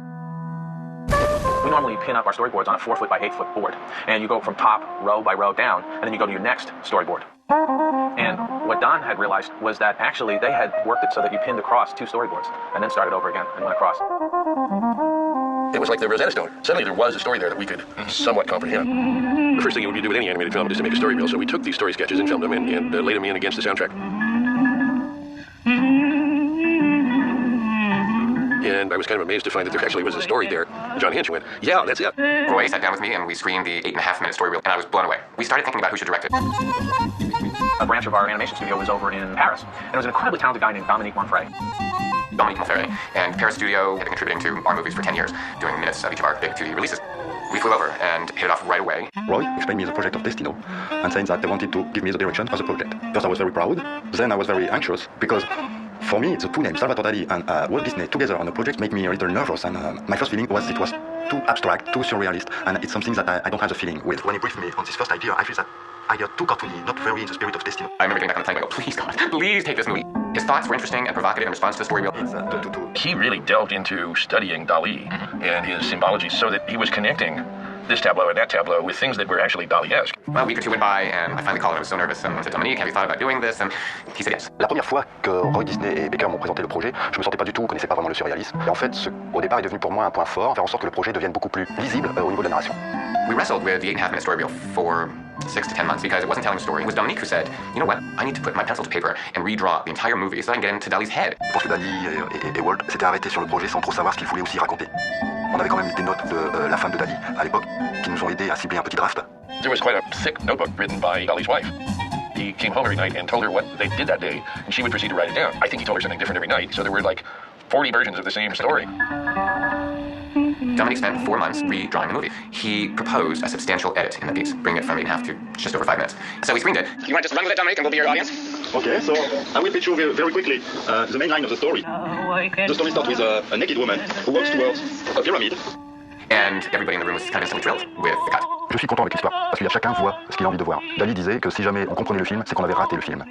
Speaker 15: We normally pin up our storyboards on a 4-foot by 8-foot board, and you go from top row by row down, and then you go to your next storyboard. And what Don had realized was that actually they had worked it so that you pinned across 2 storyboards, and then started over again and went across.
Speaker 4: It was like the Rosetta Stone. Suddenly there was a story there that we could somewhat comprehend. The first thing you would do with any animated film is to make a story reel, so we took these story sketches and filmed them and laid them in against the soundtrack. And I was kind of amazed to find that there actually was a story there. John Hinch went, yeah, that's it.
Speaker 7: Roy sat down with me and we screened the 8.5-minute story reel, and I was blown away. We started thinking about who should direct it.
Speaker 15: A branch of our animation studio was over in Paris, and it was an incredibly talented guy named Dominique Monfray.
Speaker 7: Dominique Monfray and Paris Studio had been contributing to our movies for 10 years, doing minutes of each of our big 2D releases. We flew over and hit it off right away.
Speaker 19: Roy explained me the project of Destino and saying that they wanted to give me the direction of the project. First I was very proud, then I was very anxious because for me the two names, Salvador Dali and Walt Disney, together on a project make me a little nervous, and my first feeling was it was too abstract, too surrealist, and it's something that I don't have the feeling with. When he briefed me on this first idea, I feel that idea too cartoony, not very in the spirit of Destino.
Speaker 7: I remember getting back on the plane and I go, please God, please take this movie. His thoughts were interesting and provocative in response to the story reel.
Speaker 4: He really delved into studying Dali and his symbology so that he was connecting this tableau and that tableau with things that were actually Dali-esque.
Speaker 7: Well, a week or 2 went by, and I finally called him. I was so nervous, and I said, Dominique, have you thought about doing this? And he said yes.
Speaker 19: La première fois que Roy Disney et Baker m'ont présenté le projet, je me sentais pas du tout, connaissais pas vraiment le surréalisme. Et en fait, au départ est devenu pour moi un point fort, faire en sorte que le projet devienne beaucoup plus lisible au niveau de la narration.
Speaker 7: We wrestled with the 8.5-minute story reel for 6 to 10 months because it wasn't telling a story. It was Dominique who said, you know what, I need to put my pencil to paper and redraw the entire movie so I can get into Dali's head.
Speaker 19: Je pense que Dali et Walt s'étaient arrêtés sur le projet sans trop savoir ce qu'ils voulaient aussi raconter. On avait quand même des notes de la femme de Dali à l'époque qui nous ont aidés à cibler un petit draft.
Speaker 4: There was quite a thick notebook written by Dali's wife. He came home every night and told her what they did that day, and she would proceed to write it down. I think he told her something different every night, so there were like 40 versions of the same story.
Speaker 7: Dominique spent 4 months redrawing the movie. He proposed a substantial edit in the piece, bringing it from 8.5 to just over 5 minutes. So we screened it. You want to just run with it, Dominique, and we'll be your audience?
Speaker 19: Okay, so I will pitch you very quickly the main line of the story. The story starts with a naked woman who walks towards a pyramid.
Speaker 7: And everybody in the room was kind of instantly thrilled with the cut.
Speaker 19: Je suis content avec l'histoire, parce que chacun voit ce qu'il a envie de voir. Dali disait que si jamais on comprenait le film, c'est qu'on avait raté le film.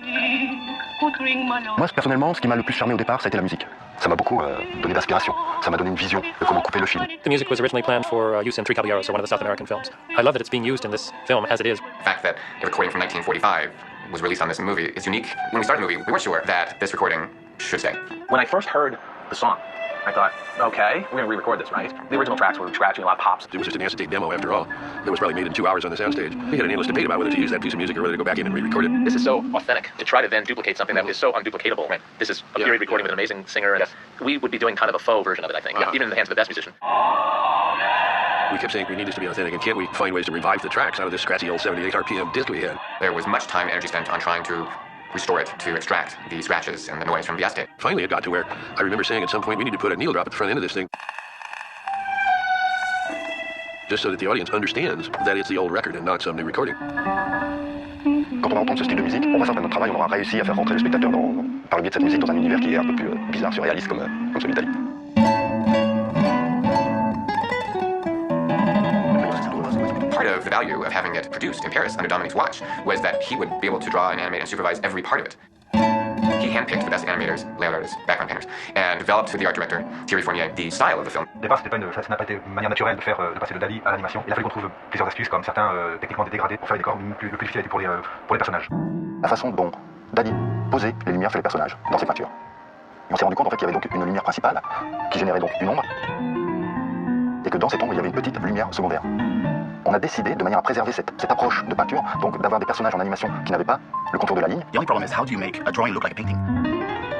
Speaker 19: Moi, personnellement, ce qui m'a le plus charmé au départ, ça a été la musique. Ça m'a beaucoup donné d'inspiration. Ça m'a donné une vision de comment couper le film.
Speaker 3: The music was originally planned for use in Three Caballeros, or one of the South American films. I love that it's being used in this film as it is.
Speaker 7: The fact that a recording from 1945 was released on this movie is unique. When we started the movie, we weren't sure that this recording should stay.
Speaker 15: When I first heard the song, I thought, okay, we're going to re-record this, right? The original tracks were scratching, a lot of pops.
Speaker 4: It was just an acetate demo, after all. It was probably made in 2 hours on the soundstage. We had an endless debate about whether to use that piece of music or whether to go back in and re-record it.
Speaker 10: This is so authentic. To try to then duplicate something that is so unduplicatable. Right. This is a period recording with an amazing singer, and we would be doing kind of a faux version of it, I think, even in the hands of the best musician.
Speaker 4: We kept saying we need this to be authentic, and can't we find ways to revive the tracks out of this scratchy old 78 RPM disc we had?
Speaker 7: There was much time and energy spent on trying to restore it, to extract the scratches and the noise from the acetate.
Speaker 4: Finally, it got to where I remember saying at some point we need to put a needle drop at the front end of this thing, just so that the audience understands that it's the old record and not some new recording.
Speaker 19: Quand on va entendre ce style de musique, on va faire notre travail, on aura réussi à faire rentrer le spectateur par le biais de cette musique dans un univers qui est un peu plus bizarre, surréaliste comme celui d'Ali.
Speaker 7: Part of the value of having it produced in Paris under Dominique's watch was that he would be able to draw and animate and supervise every part of it. He handpicked the best animators, layout artists, background painters, and developed with the art director, Thierry Fournier, the style of the film.
Speaker 20: Au départ, ça n'a pas été une manière naturelle de passer de Dali à l'animation. Il a fallu qu'on trouve plusieurs astuces, comme certains techniquement des dégradés pour faire les décors. Le plus difficile a été pour les personnages.
Speaker 19: La façon dont Dali posait les lumières sur les personnages dans ses peintures. Et on s'est rendu compte en fait qu'il y avait donc une lumière principale qui générait donc une ombre, et que dans cette ombre il y avait une petite lumière secondaire. On a décidé, de manière à préserver cette approche de peinture, donc d'avoir des personnages en animation qui n'avaient pas le contour de la ligne.
Speaker 12: The only problem is how do you make a drawing look like a painting?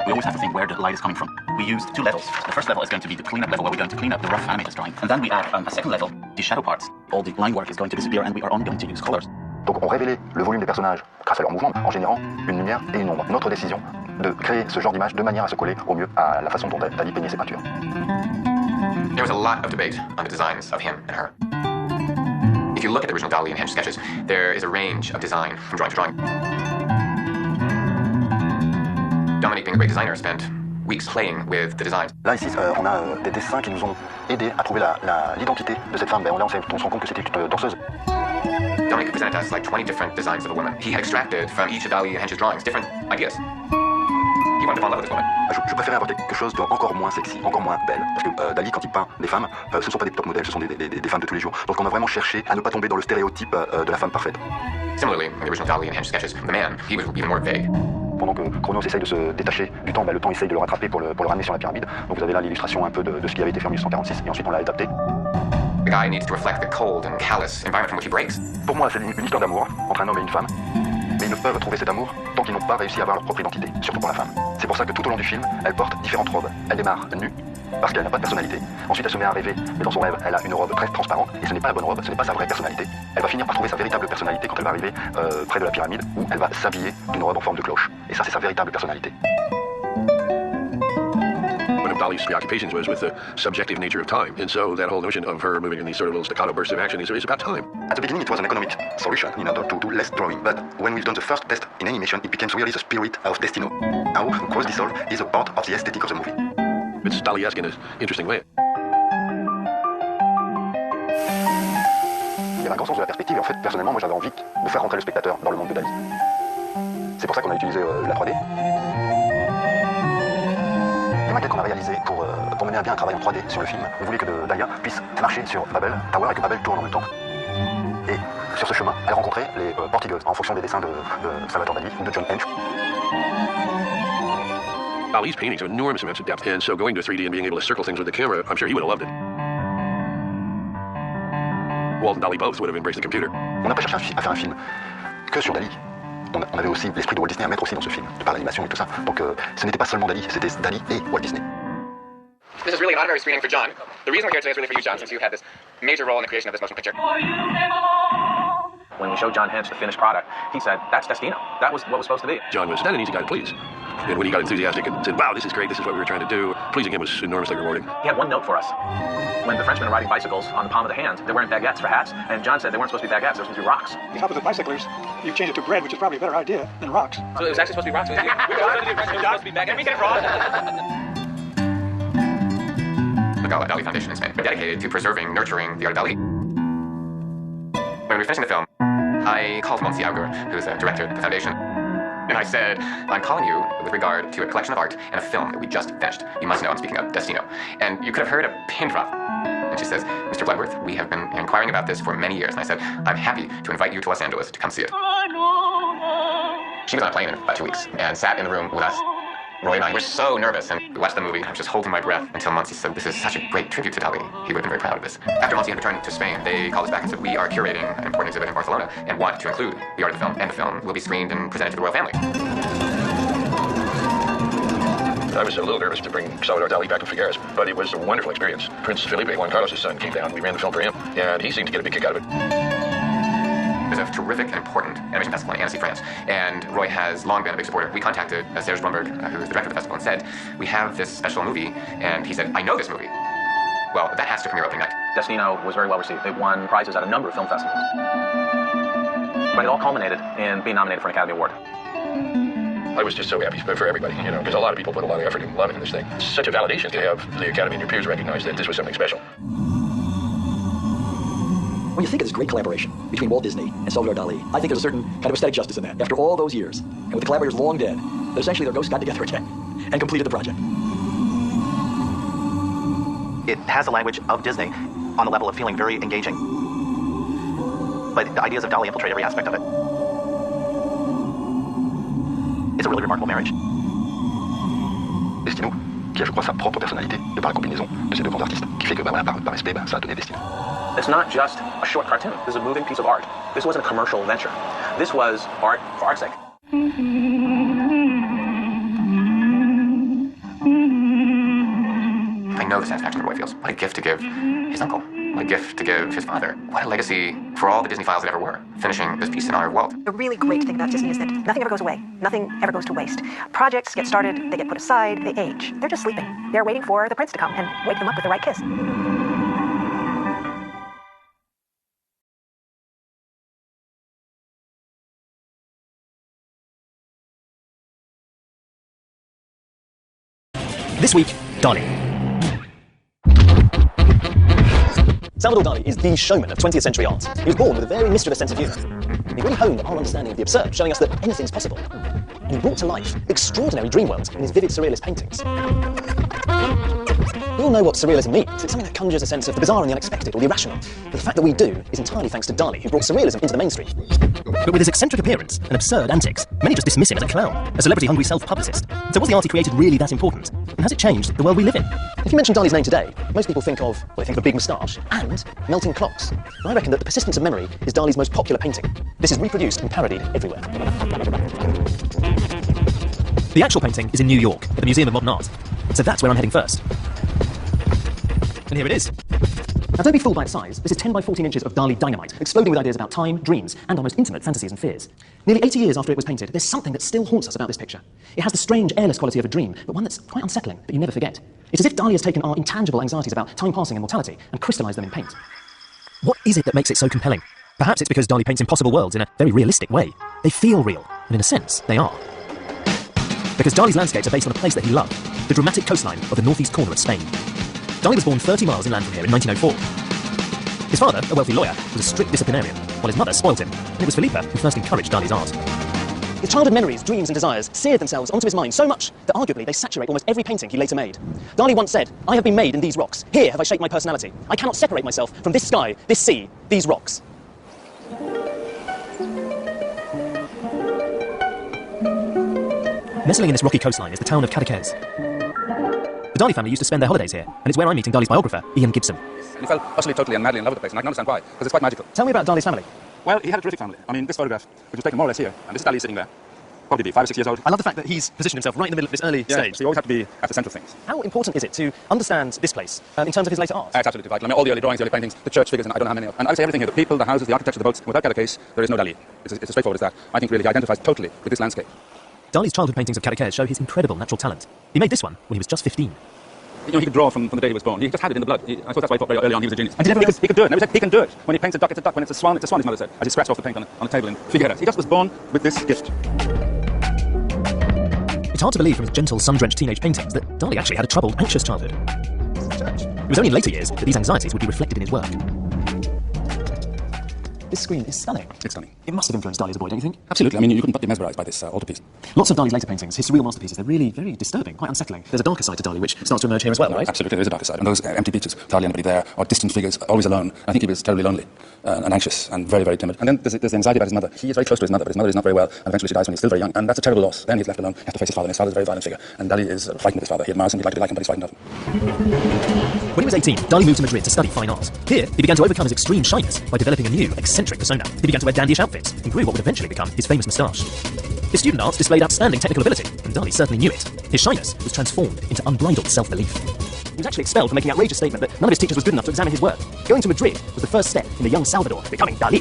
Speaker 12: We always have to think where the light is coming from. We used two levels. The first level is going to be the cleanup level, where we're going to clean up the rough animated drawing. And then we add a second level, the shadow parts. All the line work is going to disappear and we are only going to use colors.
Speaker 19: Donc on révélait le volume des personnages grâce à leur mouvement en générant une lumière et une ombre. Notre décision de créer ce genre d'image de manière à se coller au mieux à la façon dont Dali peignait ses peintures.
Speaker 7: There was a lot of debate on the designs of him and her. If you look at the original Dali and Henge sketches, there is a range of design from drawing to drawing. Dominique, being a great designer, spent weeks playing with the designs.
Speaker 19: Là, ici, on a des dessins qui nous ont aidés à trouver l'identité de cette femme. Là, on se rend compte que c'était une danseuse.
Speaker 7: Dominique presented us like 20 different designs of a woman. He had extracted from each of Dali and Henge's drawings different ideas. He wanted to fall in love with this woman.
Speaker 19: Je préférais avoir quelque chose d'encore moins sexy, encore moins belle. Parce que Dali, quand il peint des femmes, ce ne sont pas des top modèles, ce sont des femmes de tous les jours. Donc on a vraiment cherché à ne pas tomber dans le stéréotype de la femme parfaite.
Speaker 7: Similarly, in the original Dali and Henge sketches, the man, he was even more vague.
Speaker 19: Pendant que Chronos essaye de se détacher du temps, le temps essaye de le rattraper pour le ramener sur la pyramide. Donc vous avez là l'illustration un peu de ce qui avait été fait en 1846, et ensuite on l'a adapté.
Speaker 7: The guy needs to reflect the cold and callous environment from which he breaks.
Speaker 19: Pour moi, c'est une histoire d'amour entre un homme et une femme, mais ils ne peuvent trouver cet amour tant qu'ils n'ont pas réussi à avoir leur propre identité, surtout pour la femme. C'est pour ça que tout au long du film, elle porte différentes robes. Elle démarre nue, parce qu'elle n'a pas de personnalité. Ensuite, elle se met à rêver, mais dans son rêve, elle a une robe très transparente, et ce n'est pas la bonne robe, ce n'est pas sa vraie personnalité. Elle va finir par trouver sa véritable personnalité quand elle va arriver près de la pyramide, où elle va s'habiller d'une robe en forme de cloche. Et ça, c'est sa véritable personnalité.
Speaker 4: One of Dali's preoccupations was with the subjective nature of time, and so that whole notion of her moving in these sort of little staccato bursts of action is about time.
Speaker 19: At the beginning, it was an economic solution in order to do less drawing, but when we've done the first test in animation, it became really the spirit of Destino. Now, Cross Dissolve is a part of the aesthetic of the movie.
Speaker 4: It's Dali-esque in an interesting way.
Speaker 19: Il y avait un grand sens de la perspective, et en fait, personnellement, moi j'avais envie de faire rentrer le spectateur dans le monde de Dali. C'est pour ça qu'on a utilisé la 3D. Les maquettes qu'on a réalisées pour mener à bien un travail en 3D sur le film, on voulait que Dahlia puisse marcher sur Babel Tower et que Babel tourne en même temps. Et sur ce chemin, elle rencontrait les portigueuses en fonction des dessins de Salvador Dali ou de John Henge.
Speaker 4: Dali's paintings have enormous amounts of depth, and so going to 3D and being able to circle things with the camera, I'm sure he would have loved it. Walt and Dali both would have embraced the computer.
Speaker 19: On n'a pas cherché à faire un film que sur Dali. On avait aussi l'esprit de Walt Disney à mettre aussi dans ce film, de par l'animation et tout ça. Donc ce n'était pas seulement Dali, c'était Dali et Walt Disney.
Speaker 7: This is really an honorary screening for John. The reason we're here today is really for you, John, since you had this major role in the creation of this motion picture.
Speaker 15: When we showed John Henge the finished product, he said, that's Destino. That was what was supposed to be.
Speaker 4: John was not an easy guy to please. And when he got enthusiastic and said, wow, this is great, this is what we were trying to do, pleasing him was enormously rewarding.
Speaker 15: He had one note for us. When the Frenchmen were riding bicycles on the palm of the hand, they weren't baguettes for hats. And John said they weren't supposed to be baguettes, they were supposed to be rocks.
Speaker 16: The opposite bicyclers, you've changed it to bread, which is probably a better idea than rocks.
Speaker 15: So it was actually supposed to be rocks. We were supposed to be baguettes. We get it wrong.
Speaker 7: The Dali Foundation is dedicated to preserving, nurturing the art of Dali. When we were finishing the film, I called Monsi Auger, who's the director of the foundation, and I said, I'm calling you with regard to a collection of art and a film that we just finished. You must know I'm speaking of Destino. And you could have heard a pin drop. And she says, Mr. Bloodworth, we have been inquiring about this for many years. And I said, I'm happy to invite you to Los Angeles to come see it. She was on a plane in about 2 weeks and sat in the room with us. Roy and I were so nervous, and we watched the movie. I was just holding my breath until Monsi said, this is such a great tribute to Dali. He would have been very proud of this. After Monsi had returned to Spain, they called us back and said, we are curating an important exhibit in Barcelona and want to include the art of the film, and the film will be screened and presented to the royal family.
Speaker 4: I was a little nervous to bring Salvador Dali back to Figueres, but it was a wonderful experience. Prince Felipe, Juan Carlos' son, came down. We ran the film for him, and he seemed to get a big kick out of it.
Speaker 7: There's a terrific and important animation festival in Annecy, France, and Roy has long been a big supporter. We contacted Serge Blumberg, who is the director of the festival, and said, we have this special movie, and he said, I know this movie. Well, that has to premiere opening night.
Speaker 15: Destino was very well received. It won prizes at a number of film festivals. But it all culminated in being nominated for an Academy Award.
Speaker 4: I was just so happy for everybody, because a lot of people put a lot of effort and love into this thing. It's such a validation to have the Academy and your peers recognize that this was something special.
Speaker 5: When you think of this great collaboration between Walt Disney and Salvador Dali, I think there's a certain kind of aesthetic justice in that. After all those years, and with the collaborators long dead, that essentially their ghosts got together again and completed the project.
Speaker 20: It has a language of Disney on the level of feeling very engaging. But the ideas of Dali infiltrate every aspect of it. It's a really remarkable marriage.
Speaker 19: Destino, qui a, je crois, sa propre personnalité, de par la combinaison de ces deux grands artistes, qui fait que, voilà, par respect, ça a donné Destino.
Speaker 15: It's not just a short cartoon. This is a moving piece of art. This wasn't a commercial venture. This was art for art's sake.
Speaker 7: I know the satisfaction that Roy feels. What a gift to give his uncle. What a gift to give his father. What a legacy for all the Disney files that ever were, finishing this piece in honor of Walt.
Speaker 17: The really great thing about Disney is that nothing ever goes away. Nothing ever goes to waste. Projects get started, they get put aside, they age. They're just sleeping. They're waiting for the prince to come and wake them up with the right kiss.
Speaker 21: This week, Dali. Salvador Dali is the showman of 20th century art. He was born with a very mischievous sense of humour. He really honed our understanding of the absurd, showing us that anything's possible. And he brought to life extraordinary dream worlds in his vivid surrealist paintings. We all know what surrealism means. It's something that conjures a sense of the bizarre and the unexpected, or the irrational. But the fact that we do is entirely thanks to Dali, who brought surrealism into the mainstream. But with his eccentric appearance and absurd antics, many just dismiss him as a clown, a celebrity-hungry self-publicist. So was the art he created really that important? And has it changed the world we live in? If you mention Dali's name today, most people think of, well, they think of a big moustache and melting clocks. And I reckon that The Persistence of Memory is Dali's most popular painting. This is reproduced and parodied everywhere. The actual painting is in New York, at the Museum of Modern Art. So that's where I'm heading first. And here it is. Now don't be fooled by its size. This is 10 by 14 inches of Dali dynamite, exploding with ideas about time, dreams, and our most intimate fantasies and fears. Nearly 80 years after it was painted, there's something that still haunts us about this picture. It has the strange, airless quality of a dream, but one that's quite unsettling, but you never forget. It's as if Dali has taken our intangible anxieties about time passing and mortality and crystallized them in paint. What is it that makes it so compelling? Perhaps it's because Dali paints impossible worlds in a very realistic way. They feel real, and in a sense, they are. Because Dali's landscapes are based on a place that he loved, the dramatic coastline of the northeast corner of Spain. Dali was born 30 miles inland from here in 1904. His father, a wealthy lawyer, was a strict disciplinarian, while his mother spoiled him, and it was Felipa who first encouraged Dali's art. His childhood memories, dreams and desires seared themselves onto his mind so much that arguably they saturate almost every painting he later made. Dali once said, "I have been made in these rocks. Here have I shaped my personality. I cannot separate myself from this sky, this sea, these rocks." Nestling in this rocky coastline is the town of Cadaqués. The Dali family used to spend their holidays here, and it's where I'm meeting Dali's biographer, Ian Gibson.
Speaker 22: And he fell utterly, totally and madly in love with the place, and I can understand why, because it's quite magical.
Speaker 21: Tell me about Dali's family.
Speaker 22: Well, he had a terrific family. I mean, this photograph, which was taken more or less here, and this is Dali sitting there. Probably be 5 or 6 years old.
Speaker 21: I love the fact that he's positioned himself right in the middle of this early stage.
Speaker 22: So you always have to be at the centre of things.
Speaker 21: How important is it to understand this place in terms of his later art?
Speaker 22: It's absolutely vital. I mean, all the early drawings, the early paintings, the church figures, and I don't know how many of. And I would say everything here, the people, the houses, the architecture, the boats. Without Cadaqués, there is no Dali. It's as straightforward as that. I think really he identifies totally with this landscape.
Speaker 21: Dali's childhood paintings of Cadaqués show his incredible natural talent. He made this one when he was just 15.
Speaker 22: You know, he could draw from the day he was born. He just had it in the blood. I suppose that's why he thought very early on he was a genius. And he could do it. No, he can do it. When he paints a duck, it's a duck. When it's a swan, his mother said, as he scratched off the paint on a table in Figueres. He just was born with this gift.
Speaker 21: It's hard to believe from his gentle, sun-drenched teenage paintings that Dali actually had a troubled, anxious childhood. It was only in later years that these anxieties would be reflected in his work. This screen is stunning.
Speaker 22: It's stunning.
Speaker 21: It must have influenced Dali as a boy, don't you think?
Speaker 22: Absolutely. I mean, you couldn't but be mesmerised by this altarpiece.
Speaker 21: Lots of Dali's later paintings, his surreal masterpieces, they're really very disturbing, quite unsettling. There's a darker side to Dali which starts to emerge here as well, right?
Speaker 22: Absolutely, there is a darker side. And those empty beaches, hardly anybody there, or distant figures, always alone. I think he was terribly lonely and anxious and very, very timid. And then there's the anxiety about his mother. He is very close to his mother, but his mother is not very well, and eventually she dies when he's still very young. And that's a terrible loss. Then he's left alone. He has to face his father, and his father is a very violent figure. And Dali is frightened of his father. He admires him, he'd like to be like him, but he's frightened of him.
Speaker 21: When he was 18, Dali moved to Madrid to study fine art. Here, he began to overcome his extreme shyness by developing a new, eccentric persona. He began to wear dandyish outfits and grew what would eventually become his famous moustache. His student art displayed outstanding technical ability, and Dali certainly knew it. His shyness was transformed into unbridled self-belief. He was actually expelled for making an outrageous statement that none of his teachers was good enough to examine his work. Going to Madrid was the first step in the young Salvador becoming Dali.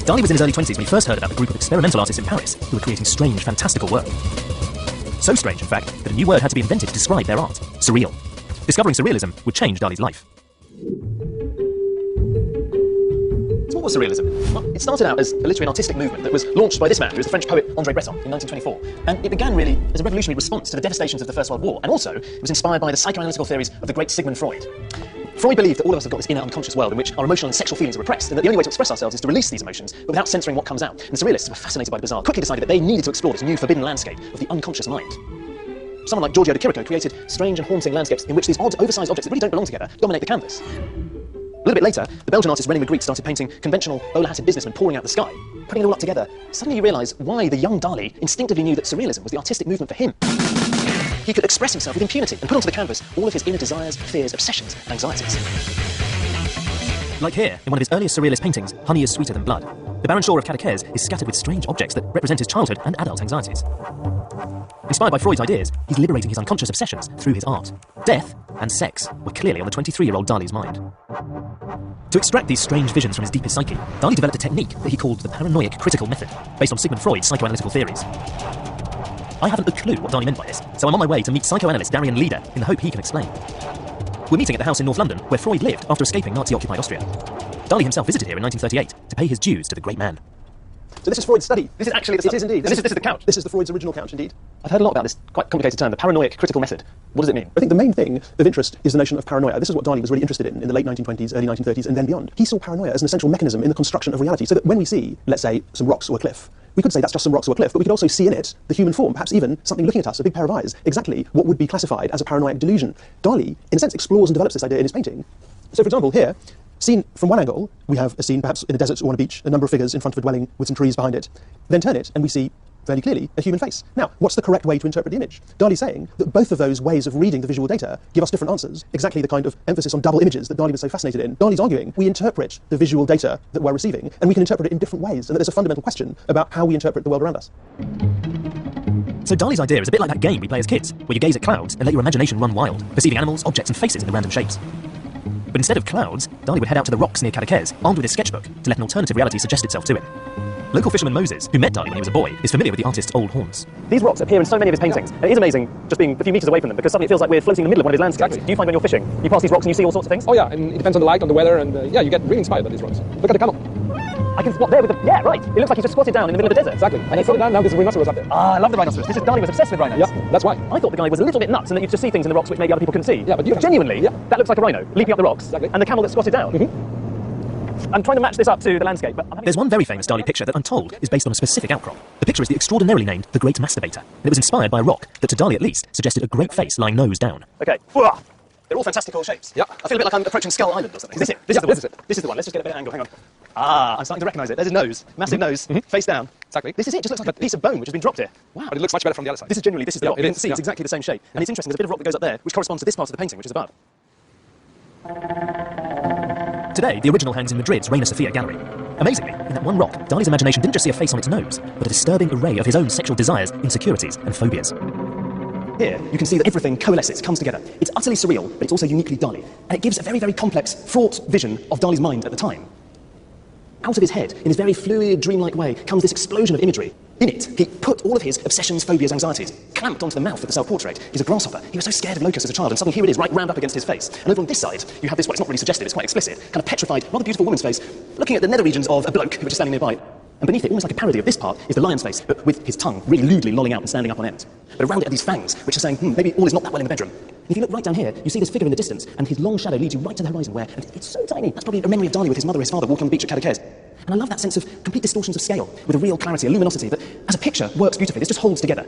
Speaker 21: Dali was in his early 20s when he first heard about the group of experimental artists in Paris who were creating strange, fantastical work. So strange, in fact, that a new word had to be invented to describe their art: surreal. Discovering surrealism would change Dali's life. So what was surrealism? Well, it started out as a literary and artistic movement that was launched by this man, who was the French poet André Breton, in 1924. And it began really as a revolutionary response to the devastations of the First World War, and also it was inspired by the psychoanalytical theories of the great Sigmund Freud. Freud believed that all of us have got this inner unconscious world in which our emotional and sexual feelings are repressed, and that the only way to express ourselves is to release these emotions, but without censoring what comes out. And surrealists were fascinated by the bizarre, quickly decided that they needed to explore this new forbidden landscape of the unconscious mind. Someone like Giorgio de Chirico created strange and haunting landscapes in which these odd, oversized objects that really don't belong together dominate the canvas. A little bit later, the Belgian artist René Magritte started painting conventional, bowler-hatted businessmen pouring out the sky. Putting it all up together, suddenly you realise why the young Dali instinctively knew that surrealism was the artistic movement for him. He could express himself with impunity and put onto the canvas all of his inner desires, fears, obsessions, and anxieties. Like here, in one of his earliest surrealist paintings, Honey is Sweeter Than Blood, the barren shore of Cadaqués is scattered with strange objects that represent his childhood and adult anxieties. Inspired by Freud's ideas, he's liberating his unconscious obsessions through his art. Death and sex were clearly on the 23-year-old Dali's mind. To extract these strange visions from his deepest psyche, Dali developed a technique that he called the paranoid critical method, based on Sigmund Freud's psychoanalytical theories. I haven't a clue what Dali meant by this, so I'm on my way to meet psychoanalyst Darian Leader in the hope he can explain. We're meeting at the house in North London, where Freud lived after escaping Nazi-occupied Austria. Dali himself visited here in 1938 to pay his dues to the great man. So this is Freud's study. This is actually the study. It is indeed. This is the couch. This is Freud's original couch, indeed. I've heard a lot about this quite complicated term, the paranoid critical method. What does it mean?
Speaker 2: I think the main thing of interest is the notion of paranoia. This is what Dali was really interested in the late 1920s, early 1930s, and then beyond. He saw paranoia as an essential mechanism in the construction of reality, so that when we see, let's say, some rocks or a cliff, we could say that's just some rocks or a cliff, but we could also see in it the human form, perhaps even something looking at us, a big pair of eyes, exactly what would be classified as a paranoid delusion. Dali, in a sense, explores and develops this idea in his painting. So, for example, here, seen from one angle, we have a scene perhaps in a desert or on a beach, a number of figures in front of a dwelling with some trees behind it. Then turn it, and we see fairly clearly a human face. Now, what's the correct way to interpret the image? Dali's saying that both of those ways of reading the visual data give us different answers, exactly the kind of emphasis on double images that Dali was so fascinated in. Dali's arguing we interpret the visual data that we're receiving, and we can interpret it in different ways, and that there's a fundamental question about how we interpret the world around us.
Speaker 21: So Dali's idea is a bit like that game we play as kids, where you gaze at clouds and let your imagination run wild, perceiving animals, objects and faces in the random shapes. But instead of clouds, Dali would head out to the rocks near Cadaqués, armed with his sketchbook, to let an alternative reality suggest itself to him. Local fisherman Moses, who met Dali when he was a boy, is familiar with the artist's old haunts. These rocks appear in so many of his paintings, and it is amazing just being a few metres away from them, because suddenly it feels like we're floating in the middle of one of his landscapes.
Speaker 14: Exactly.
Speaker 21: Do you find when you're fishing, you pass these rocks and you see all sorts of things?
Speaker 14: Oh yeah, and it depends on the light, on the weather, and yeah, you get really inspired by these rocks. Look at the camel.
Speaker 21: I can spot there with the... Yeah, right. It looks like he's just squatted down in the middle of the desert.
Speaker 14: Exactly. And he's sitting down now, there's a rhinoceros up there.
Speaker 21: Ah, I love the rhinoceros. This is Dali was obsessed with rhinos.
Speaker 14: Yeah, that's why.
Speaker 21: I thought the guy was a little bit nuts and that you just see things in the rocks which maybe other people couldn't see.
Speaker 14: Yeah, but you
Speaker 21: genuinely, that looks like a rhino leaping up the rocks.
Speaker 14: Exactly.
Speaker 21: And the camel that's squatted down. I'm trying to match this up to the landscape, but there's one very famous Dali picture that I'm told is based on a specific outcrop. The picture is the extraordinarily named The Great Masturbator, and it was inspired by a rock that to Dali at least suggested a great face lying nose down. Okay. They're all fantastical shapes.
Speaker 14: Yeah.
Speaker 21: I feel a bit like I'm approaching Skull Island or something. Is this it? This is the one. This is the one. Let's just get a better angle. Hang on. Ah, I'm starting to recognise it. There's his nose. Massive nose. Face down.
Speaker 14: Exactly.
Speaker 21: This is it. Just looks like a piece of bone which has been dropped here. Wow.
Speaker 14: But it looks much better from the other side.
Speaker 21: This is the rock. You can see it's exactly the same shape.
Speaker 14: Yeah.
Speaker 21: And it's interesting, there's a bit of rock that goes up there which corresponds to this part of the painting, which is above. Today, the original hangs in Madrid's Reina Sofia gallery. Amazingly, in that one rock, Dali's imagination didn't just see a face on its nose, but a disturbing array of his own sexual desires, insecurities, and phobias. Here, you can see that everything coalesces, comes together. It's utterly surreal, but it's also uniquely Dali. And it gives a very, very complex, fraught vision of Dali's mind at the time. Out of his head, in this very fluid, dreamlike way, comes this explosion of imagery. In it, he put all of his obsessions, phobias, anxieties, clamped onto the mouth of the self-portrait. He's a grasshopper. He was so scared of locusts as a child, and suddenly here it is, right rammed up against his face. And over on this side, you have this, well, it's not really suggestive, it's quite explicit, kind of petrified, rather beautiful woman's face, looking at the nether regions of a bloke who was just standing nearby. And beneath it, almost like a parody of this part, is the lion's face, but with his tongue really lewdly lolling out and standing up on end. But around it are these fangs, which are saying, maybe all is not that well in the bedroom. And if you look right down here, you see this figure in the distance, and his long shadow leads you right to the horizon where, and it's so tiny, that's probably a memory of Dali with his mother or his father walking on the beach at Cadaqués. And I love that sense of complete distortions of scale, with a real clarity, a luminosity that, as a picture, works beautifully. This just holds together.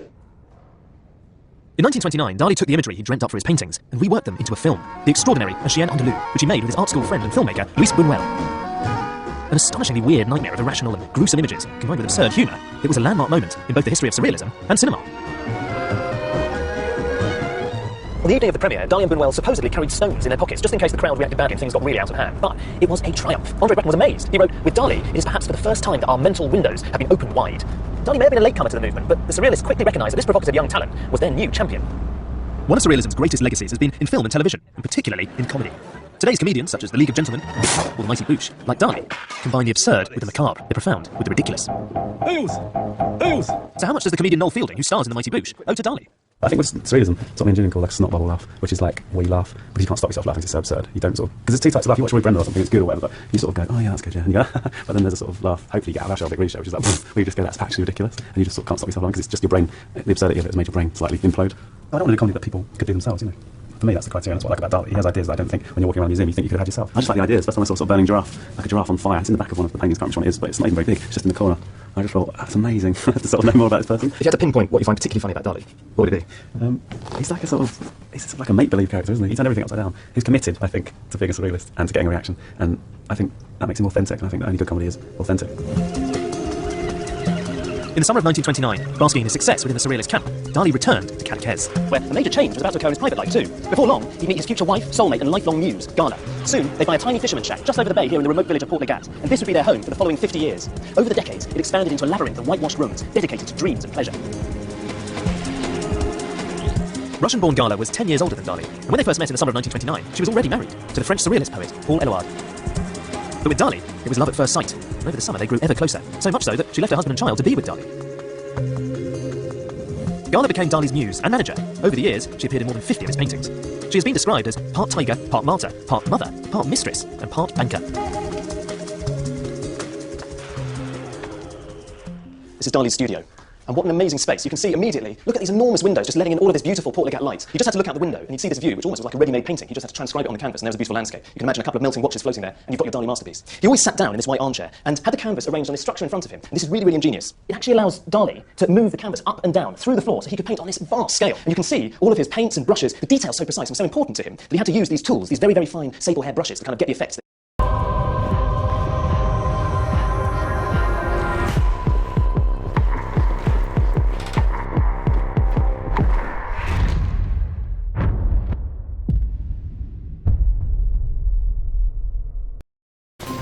Speaker 21: In 1929, Dali took the imagery he dreamt up for his paintings and reworked them into a film, The Extraordinary Un Chien Andalou, which he made with his art school friend and filmmaker, Luis Buñuel. An astonishingly weird nightmare of irrational and gruesome images, combined with absurd humour, it was a landmark moment in both the history of surrealism and cinema. On the evening of the premiere, Dali and Buñuel supposedly carried stones in their pockets, just in case the crowd reacted badly and things got really out of hand. But it was a triumph. André Breton was amazed. He wrote, "With Dali, it is perhaps for the first time that our mental windows have been opened wide." Dali may have been a latecomer to the movement, but the Surrealists quickly recognised that this provocative young talent was their new champion. One of Surrealism's greatest legacies has been in film and television, and particularly in comedy. Today's comedians, such as the League of Gentlemen or the Mighty Boosh, like Dali, combine the absurd with the macabre, the profound with the ridiculous. So how much does the comedian Noel Fielding, who stars in the Mighty Boosh, owe to Dali?
Speaker 22: I think with surrealism, something engineering called like a snot bubble laugh, which is like where you laugh because you can't stop yourself laughing, it's so absurd. You don't sort of, because there's two types of laugh. You watch Roy Brenda or something, it's good or whatever, but you sort of go, oh yeah, that's good, yeah, and you go, but then there's a sort of laugh, hopefully you get out of that show, Big Show, which is like, where you just go, that's actually ridiculous, and you just sort of can't stop yourself laughing because it's just your brain, the absurdity of it has made your brain slightly implode. I don't want to do comedy that people could do themselves, you know. For me, that's the criteria. That's what I like about Dali. He has ideas that I don't think when you're walking around a museum you think you could have had yourself. I just like the ideas. First time I saw a sort of burning giraffe, like a giraffe on fire. It's in the back of one of the paintings, I can't remember which one it is, but it's not even very big. It's just in the corner. I just thought, that's amazing. I have to sort of know more about this person.
Speaker 21: If you had to pinpoint what you find particularly funny about Dali, what would it be?
Speaker 22: He's like a sort of, he's sort of like a make-believe character, isn't he? He turned everything upside down. He's committed, I think, to being a surrealist and to getting a reaction. And I think that makes him authentic, and I think that only good comedy is authentic.
Speaker 21: In the summer of 1929, basking in his success within the Surrealist camp, Dali returned to Cadaqués, where a major change was about to occur in his private life too. Before long, he'd meet his future wife, soulmate and lifelong muse, Gala. Soon, they'd buy a tiny fisherman's shack just over the bay here in the remote village of Port Legat, and this would be their home for the following 50 years. Over the decades, it expanded into a labyrinth of whitewashed rooms dedicated to dreams and pleasure. Russian-born Gala was 10 years older than Dali, and when they first met in the summer of 1929, she was already married to the French Surrealist poet Paul Eluard. But with Dali, it was love at first sight, and over the summer they grew ever closer, so much so that she left her husband and child to be with Dali. Gala became Dali's muse and manager. Over the years, she appeared in more than 50 of his paintings. She has been described as part tiger, part martyr, part mother, part mistress, and part banker. This is Dali's studio. And what an amazing space. You can see immediately, look at these enormous windows just letting in all of this beautiful Port Legat light. You just had to look out the window and you'd see this view, which almost was like a ready-made painting. You just had to transcribe it on the canvas and there was a beautiful landscape. You can imagine a couple of melting watches floating there and you've got your Dali masterpiece. He always sat down in this white armchair and had the canvas arranged on this structure in front of him. And this is really, really ingenious. It actually allows Dali to move the canvas up and down through the floor so he could paint on this vast scale. And you can see all of his paints and brushes, the details so precise and so important to him that he had to use these tools, these very, very fine sable hair brushes to kind of get the effects.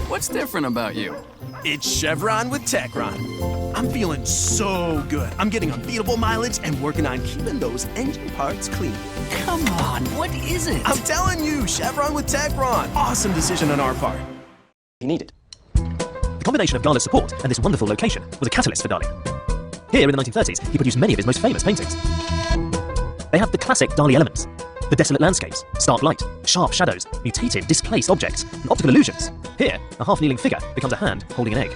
Speaker 8: What's different about you? It's Chevron with Techron. I'm feeling so good. I'm getting unbeatable mileage and working on keeping those engine parts clean. Come on, what is it? I'm telling you, Chevron with Techron. Awesome decision on our part.
Speaker 21: He needed. The combination of Gala's support and this wonderful location was a catalyst for Dali. Here in the 1930s, he produced many of his most famous paintings. They have the classic Dali elements. The desolate landscapes, stark light, sharp shadows, mutated, displaced objects, and optical illusions. Here, a half-kneeling figure becomes a hand holding an egg.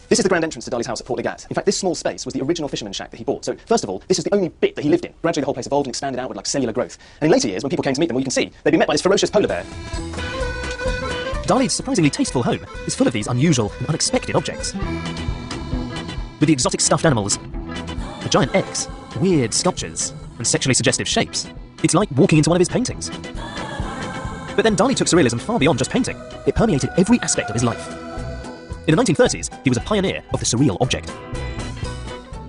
Speaker 21: This is the grand entrance to Dali's house at Port Legat. In fact, this small space was the original fisherman's shack that he bought. So, first of all, this is the only bit that he lived in. Gradually, the whole place evolved and expanded outward like cellular growth. And in later years, when people came to meet them, well, you can see, they'd been met by this ferocious polar bear. Dali's surprisingly tasteful home is full of these unusual and unexpected objects. With the exotic stuffed animals, the giant eggs, weird sculptures, and sexually suggestive shapes. It's like walking into one of his paintings. But then Dali took surrealism far beyond just painting. It permeated every aspect of his life. In the 1930s, he was a pioneer of the surreal object.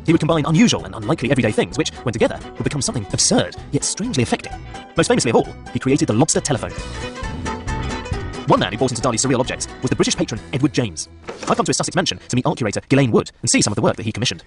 Speaker 21: He would combine unusual and unlikely everyday things, which, when together, would become something absurd, yet strangely affecting. Most famously of all, he created the lobster telephone. One man who bought into Dali's surreal objects was the British patron Edward James. I've come to his Sussex mansion to meet art curator Ghislaine Wood and see some of the work that he commissioned.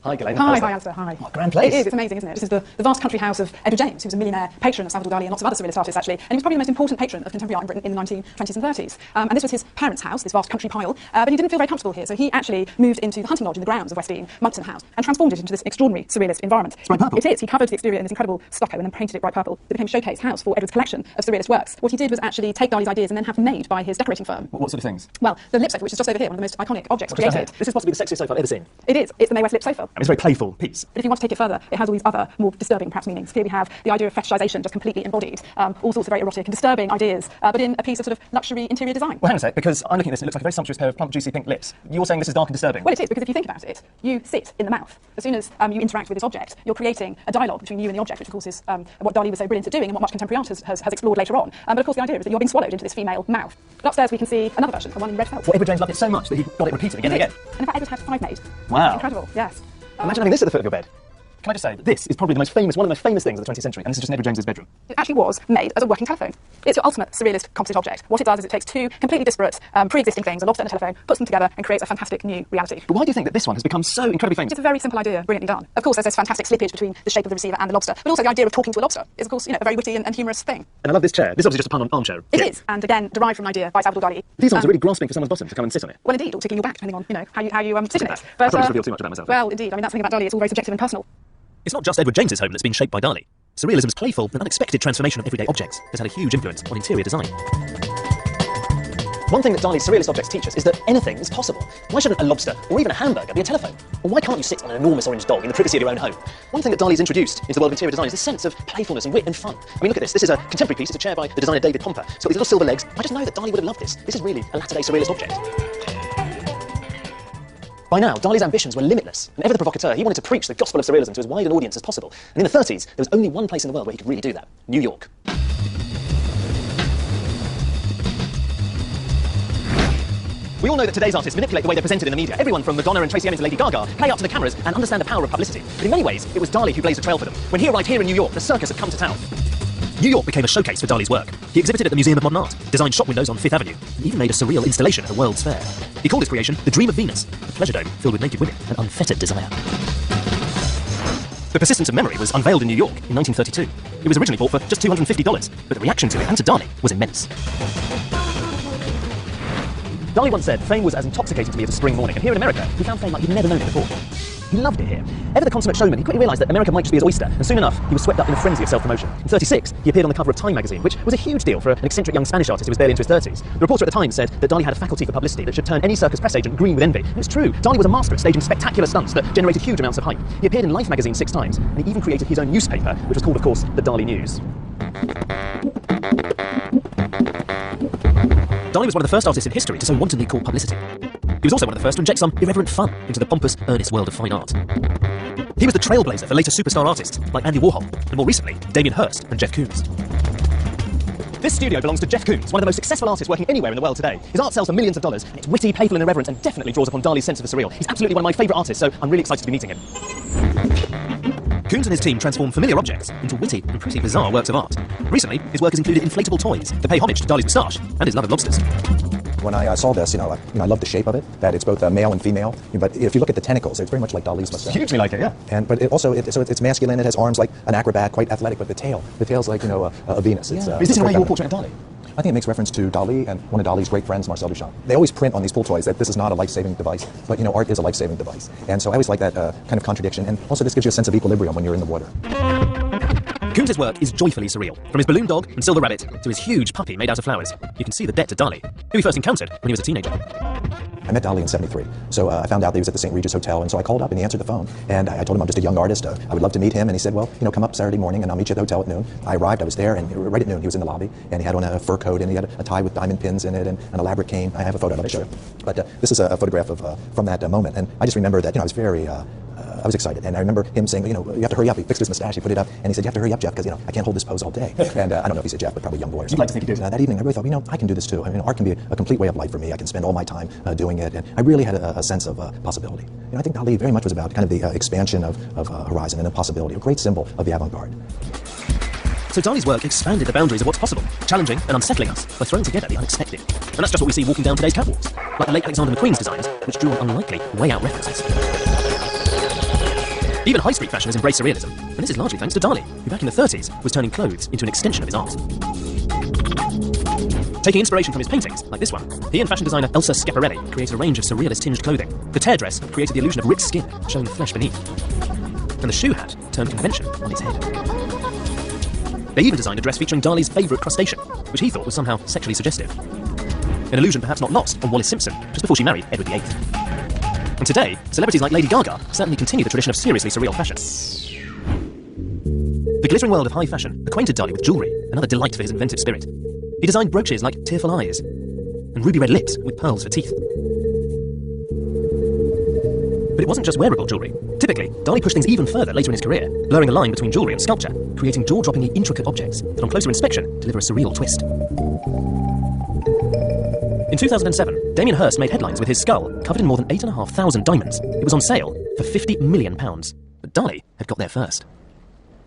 Speaker 21: Hi, Ghislaine.
Speaker 11: Hi, Alistair. Hi.
Speaker 21: What a grand place.
Speaker 11: It is. It's amazing, isn't it? This is the vast country house of Edward James, who was a millionaire patron of Salvador Dali and lots of other surrealist artists, actually. And he was probably the most important patron of contemporary art in Britain in the 1920s and 30s. And this was his parents' house, this vast country pile. But he didn't feel very comfortable here, so he actually moved into the hunting lodge in the grounds of West Dean, Monckton House, and transformed it into this extraordinary surrealist environment.
Speaker 21: It's bright purple.
Speaker 11: It is. He covered the exterior in this incredible stucco and then painted it bright purple. It became a showcase house for Edward's collection of surrealist works. What he did was actually take Dali's ideas and then have them made by his decorating firm.
Speaker 21: What sort of things?
Speaker 11: Well, the lip sofa, which is just over here, one of the most iconic objects created.
Speaker 21: This is possibly the sexiest sofa I've ever seen.
Speaker 11: It is. It's the Mae West lip sofa.
Speaker 21: It's a very playful piece.
Speaker 11: But if you want to take it further, it has all these other, more disturbing, perhaps, meanings. Here we have the idea of fetishization just completely embodied. All sorts of very erotic and disturbing ideas, but in a piece of sort of luxury interior design.
Speaker 21: Well, hang on a sec, because I'm looking at this and it looks like a very sumptuous pair of plump, juicy pink lips. You're saying this is dark and disturbing?
Speaker 11: Well, it is, because if you think about it, you sit in the mouth. As soon as you interact with this object, you're creating a dialogue between you and the object, which, of course, is what Dali was so brilliant at doing and what much contemporary art has explored later on. But, of course, the idea is that you're being swallowed into this female mouth. But upstairs, we can see another version, the one in red felt.
Speaker 21: Well, Edward James loved it so much that he got it repeated again and again.
Speaker 11: And in fact, Edward had 5 made.
Speaker 21: Wow.
Speaker 11: Incredible, yes.
Speaker 21: Imagine having this at the foot of your bed. Can I just say, this is probably one of the most famous things of the 20th century, and this is just in Edward James's bedroom.
Speaker 11: It actually was made as a working telephone. It's your ultimate surrealist composite object. What it does is it takes two completely disparate, pre-existing things, a lobster and a telephone, puts them together and creates a fantastic new reality.
Speaker 21: But why do you think that this one has become so incredibly famous?
Speaker 11: It's a very simple idea, brilliantly done. Of course, there's this fantastic slippage between the shape of the receiver and the lobster, but also the idea of talking to a lobster is, of course, a very witty and humorous thing.
Speaker 21: And I love this chair. This is obviously just a pun on armchair.
Speaker 11: It is, and again, derived from an idea by Salvador Dali.
Speaker 21: These ones are really grasping for someone's bottom to come and sit on it.
Speaker 11: Well, indeed, or ticking your back, depending on, how you sit in it.
Speaker 21: But, I probably just revealed too much about myself.
Speaker 11: Well, indeed. I mean, that's the thing about Dali. It's all very subjective and personal.
Speaker 21: It's not just Edward James's home that's been shaped by Dali. Surrealism's playful and unexpected transformation of everyday objects has had a huge influence on interior design. One thing that Dali's surrealist objects teach us is that anything is possible. Why shouldn't a lobster or even a hamburger be a telephone? Or why can't you sit on an enormous orange dog in the privacy of your own home? One thing that Dali's introduced into the world of interior design is this sense of playfulness and wit and fun. I mean, look at this. This is a contemporary piece. It's a chair by the designer David Pomper. It's got these little silver legs. I just know that Dali would have loved this. This is really a latter-day surrealist object. By now, Dali's ambitions were limitless, and ever the provocateur, he wanted to preach the gospel of surrealism to as wide an audience as possible. And in the 30s, there was only one place in the world where he could really do that: New York. We all know that today's artists manipulate the way they're presented in the media. Everyone from Madonna and Tracy Emin to Lady Gaga play up to the cameras and understand the power of publicity. But in many ways, it was Dali who blazed a trail for them. When he arrived here in New York, the circus had come to town. New York became a showcase for Dali's work. He exhibited at the Museum of Modern Art, designed shop windows on Fifth Avenue, and even made a surreal installation at a World's Fair. He called his creation the Dream of Venus, a pleasure dome filled with naked women and unfettered desire. The Persistence of Memory was unveiled in New York in 1932. It was originally bought for just $250, but the reaction to it and to Dali was immense. Dali once said fame was as intoxicating to me as a spring morning, and here in America, he found fame like he'd never known it before. He loved it here. Ever the consummate showman, he quickly realised that America might just be his oyster, and soon enough, he was swept up in a frenzy of self-promotion. In 1936, he appeared on the cover of Time magazine, which was a huge deal for an eccentric young Spanish artist who was barely into his 30s. The reporter at the time said that Dali had a faculty for publicity that should turn any circus press agent green with envy. And it's true. Dali was a master at staging spectacular stunts that generated huge amounts of hype. He appeared in Life magazine 6 times, and he even created his own newspaper, which was called, of course, the Dali News. Dali was one of the first artists in history to so wantonly court publicity. He was also one of the first to inject some irreverent fun into the pompous, earnest world of fine art. He was the trailblazer for later superstar artists like Andy Warhol, and more recently, Damien Hirst and Jeff Koons. This studio belongs to Jeff Koons, one of the most successful artists working anywhere in the world today. His art sells for millions of dollars, and it's witty, playful and irreverent, and definitely draws upon Dali's sense of the surreal. He's absolutely one of my favourite artists, so I'm really excited to be meeting him. Koons and his team transform familiar objects into witty and pretty bizarre works of art. Recently, his work has included inflatable toys that pay homage to Dali's moustache and his love of lobsters.
Speaker 1: When I saw this, I love the shape of it, that it's both male and female. But if you look at the tentacles, it's very much like Dali's mustache.
Speaker 21: Hugely like it, yeah.
Speaker 1: But it also, it's masculine. It has arms like an acrobat, quite athletic. But the tail's like a Venus.
Speaker 21: Yeah. Is this in a way your portrait of Dali?
Speaker 1: I think it makes reference to Dali and one of Dali's great friends, Marcel Duchamp. They always print on these pool toys that this is not a life-saving device, but art is a life-saving device. And so I always like that kind of contradiction. And also, this gives you a sense of equilibrium when you're in the water.
Speaker 21: Koons' work is joyfully surreal, from his balloon dog and silver rabbit to his huge puppy made out of flowers. You can see the debt to Dali, who he first encountered when he was a teenager.
Speaker 1: I met Dali in '73, so I found out that he was at the St. Regis Hotel, and so I called up and he answered the phone, and I told him I'm just a young artist, I would love to meet him, and he said, well, come up Saturday morning and I'll meet you at the hotel at noon. I arrived, I was there, and right at noon he was in the lobby, and he had on a fur coat, and he had a tie with diamond pins in it, and an elaborate cane. I have a photo of it, show you. But this is a photograph from that moment, and I just remember that, I was very... I was excited, and I remember him saying, you have to hurry up. He fixed his mustache, he put it up, and he said, you have to hurry up, Jeff, because, I can't hold this pose all day. And I don't know if he said Jeff, but probably young boy or something.
Speaker 21: You'd like to think he did.
Speaker 1: That evening, I really thought, I can do this too. Art can be a complete way of life for me. I can spend all my time doing it, and I really had a sense of possibility. I think Dali very much was about kind of the expansion of horizon and the possibility, a great symbol of the avant-garde.
Speaker 21: So Dali's work expanded the boundaries of what's possible, challenging and unsettling us by throwing together the unexpected. And that's just what we see walking down today's catwalks, like the late Alexander McQueen's designs, which drew on unlikely, way-out references. Even high street fashion has embraced surrealism, and this is largely thanks to Dali, who back in the 30s was turning clothes into an extension of his art. Taking inspiration from his paintings, like this one, he and fashion designer Elsa Schiaparelli created a range of surrealist-tinged clothing. The tear dress created the illusion of Rick's skin, showing the flesh beneath. And the shoe hat turned convention on its head. They even designed a dress featuring Dali's favourite crustacean, which he thought was somehow sexually suggestive. An illusion perhaps not lost on Wallis Simpson, just before she married Edward VIII. And today, celebrities like Lady Gaga certainly continue the tradition of seriously surreal fashion. The glittering world of high fashion acquainted Dali with jewellery, another delight for his inventive spirit. He designed brooches like tearful eyes, and ruby red lips with pearls for teeth. But it wasn't just wearable jewellery. Typically, Dali pushed things even further later in his career, blurring the line between jewellery and sculpture, creating jaw-droppingly intricate objects that on closer inspection deliver a surreal twist. In 2007, Damien Hirst made headlines with his skull covered in more than 8,500 diamonds. It was on sale for £50 million. But but Dali had got there first.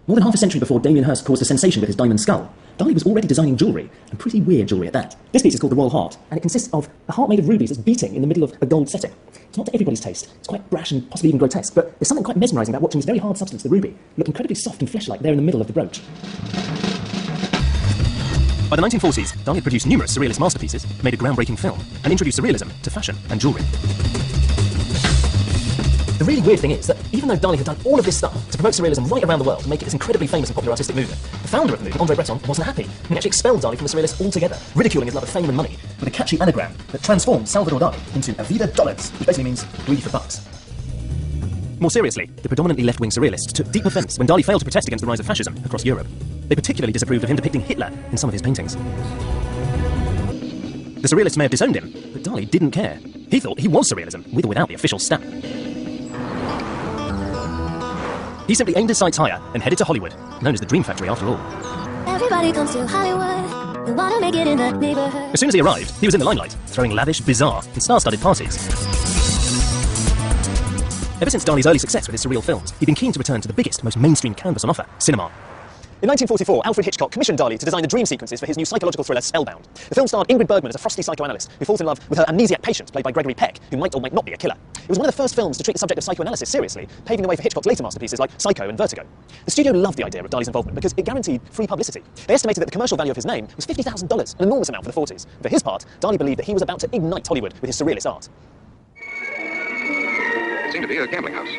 Speaker 21: More than half a century before Damien Hirst caused a sensation with his diamond skull, Dali was already designing jewellery, and pretty weird jewellery at that. This piece is called the Royal Heart, and it consists of a heart made of rubies that's beating in the middle of a gold setting. It's not to everybody's taste. It's quite brash and possibly even grotesque, but there's something quite mesmerising about watching this very hard substance, the ruby, look incredibly soft and flesh-like there in the middle of the brooch. By the 1940s, Dali had produced numerous surrealist masterpieces, made a groundbreaking film, and introduced surrealism to fashion and jewellery. The really weird thing is that even though Dali had done all of this stuff to promote surrealism right around the world and make it this incredibly famous and popular artistic movement, the founder of the movement, André Breton, wasn't happy. He actually expelled Dali from the surrealists altogether, ridiculing his love of fame and money, with a catchy anagram that transformed Salvador Dali into a vida dollars, which basically means greedy for bucks. More seriously, the predominantly left-wing surrealists took deep offence when Dali failed to protest against the rise of fascism across Europe. They particularly disapproved of him depicting Hitler in some of his paintings. The surrealists may have disowned him, but Dali didn't care. He thought he was surrealism, with or without the official stamp. He simply aimed his sights higher and headed to Hollywood, known as the Dream Factory after all.
Speaker 13: Everybody comes to Hollywood. They want to make it in the neighborhood.
Speaker 21: As soon as he arrived, he was in the limelight, throwing lavish, bizarre, and star-studded parties. Ever since Dali's early success with his surreal films, he'd been keen to return to the biggest, most mainstream canvas on offer, cinema. In 1944, Alfred Hitchcock commissioned Dali to design the dream sequences for his new psychological thriller Spellbound. The film starred Ingrid Bergman as a frosty psychoanalyst who falls in love with her amnesiac patient, played by Gregory Peck, who might or might not be a killer. It was one of the first films to treat the subject of psychoanalysis seriously, paving the way for Hitchcock's later masterpieces like Psycho and Vertigo. The studio loved the idea of Dali's involvement because it guaranteed free publicity. They estimated that the commercial value of his name was $50,000, an enormous amount for the 40s. And for his part, Dali believed that he was about to ignite Hollywood with his surrealist art.
Speaker 4: It seemed to be a gambling house.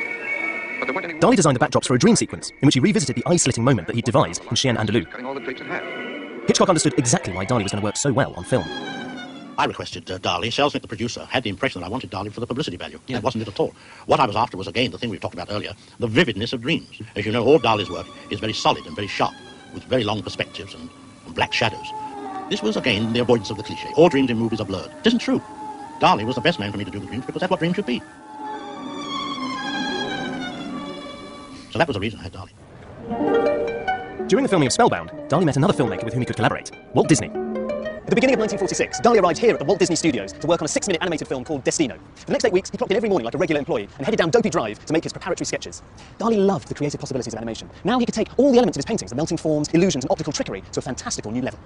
Speaker 21: Dali designed the backdrops for a dream sequence, in which he revisited the eye-slitting moment that he'd devised in Chien Andalou.
Speaker 4: Cutting all the drapes in half.
Speaker 21: Hitchcock understood exactly why Dali was going to work so well on film.
Speaker 18: I requested Dali. Selznick, the producer, had the impression that I wanted Dali for the publicity value. Yeah. That wasn't it at all. What I was after was, again, the thing we talked about earlier, the vividness of dreams. As you know, all Dali's work is very solid and very sharp, with very long perspectives and black shadows. This was, again, the avoidance of the cliché. All dreams in movies are blurred. It isn't true. Dali was the best man for me to do the dreams because that's what dreams should be. So that was the reason I had Dali.
Speaker 21: During the filming of Spellbound, Dali met another filmmaker with whom he could collaborate, Walt Disney. At the beginning of 1946, Dali arrived here at the Walt Disney Studios to work on a 6-minute animated film called Destino. For the next 8 weeks, he clocked in every morning like a regular employee and headed down Dopey Drive to make his preparatory sketches. Dali loved the creative possibilities of animation. Now he could take all the elements of his paintings, the melting forms, illusions, and optical trickery, to a fantastical new level.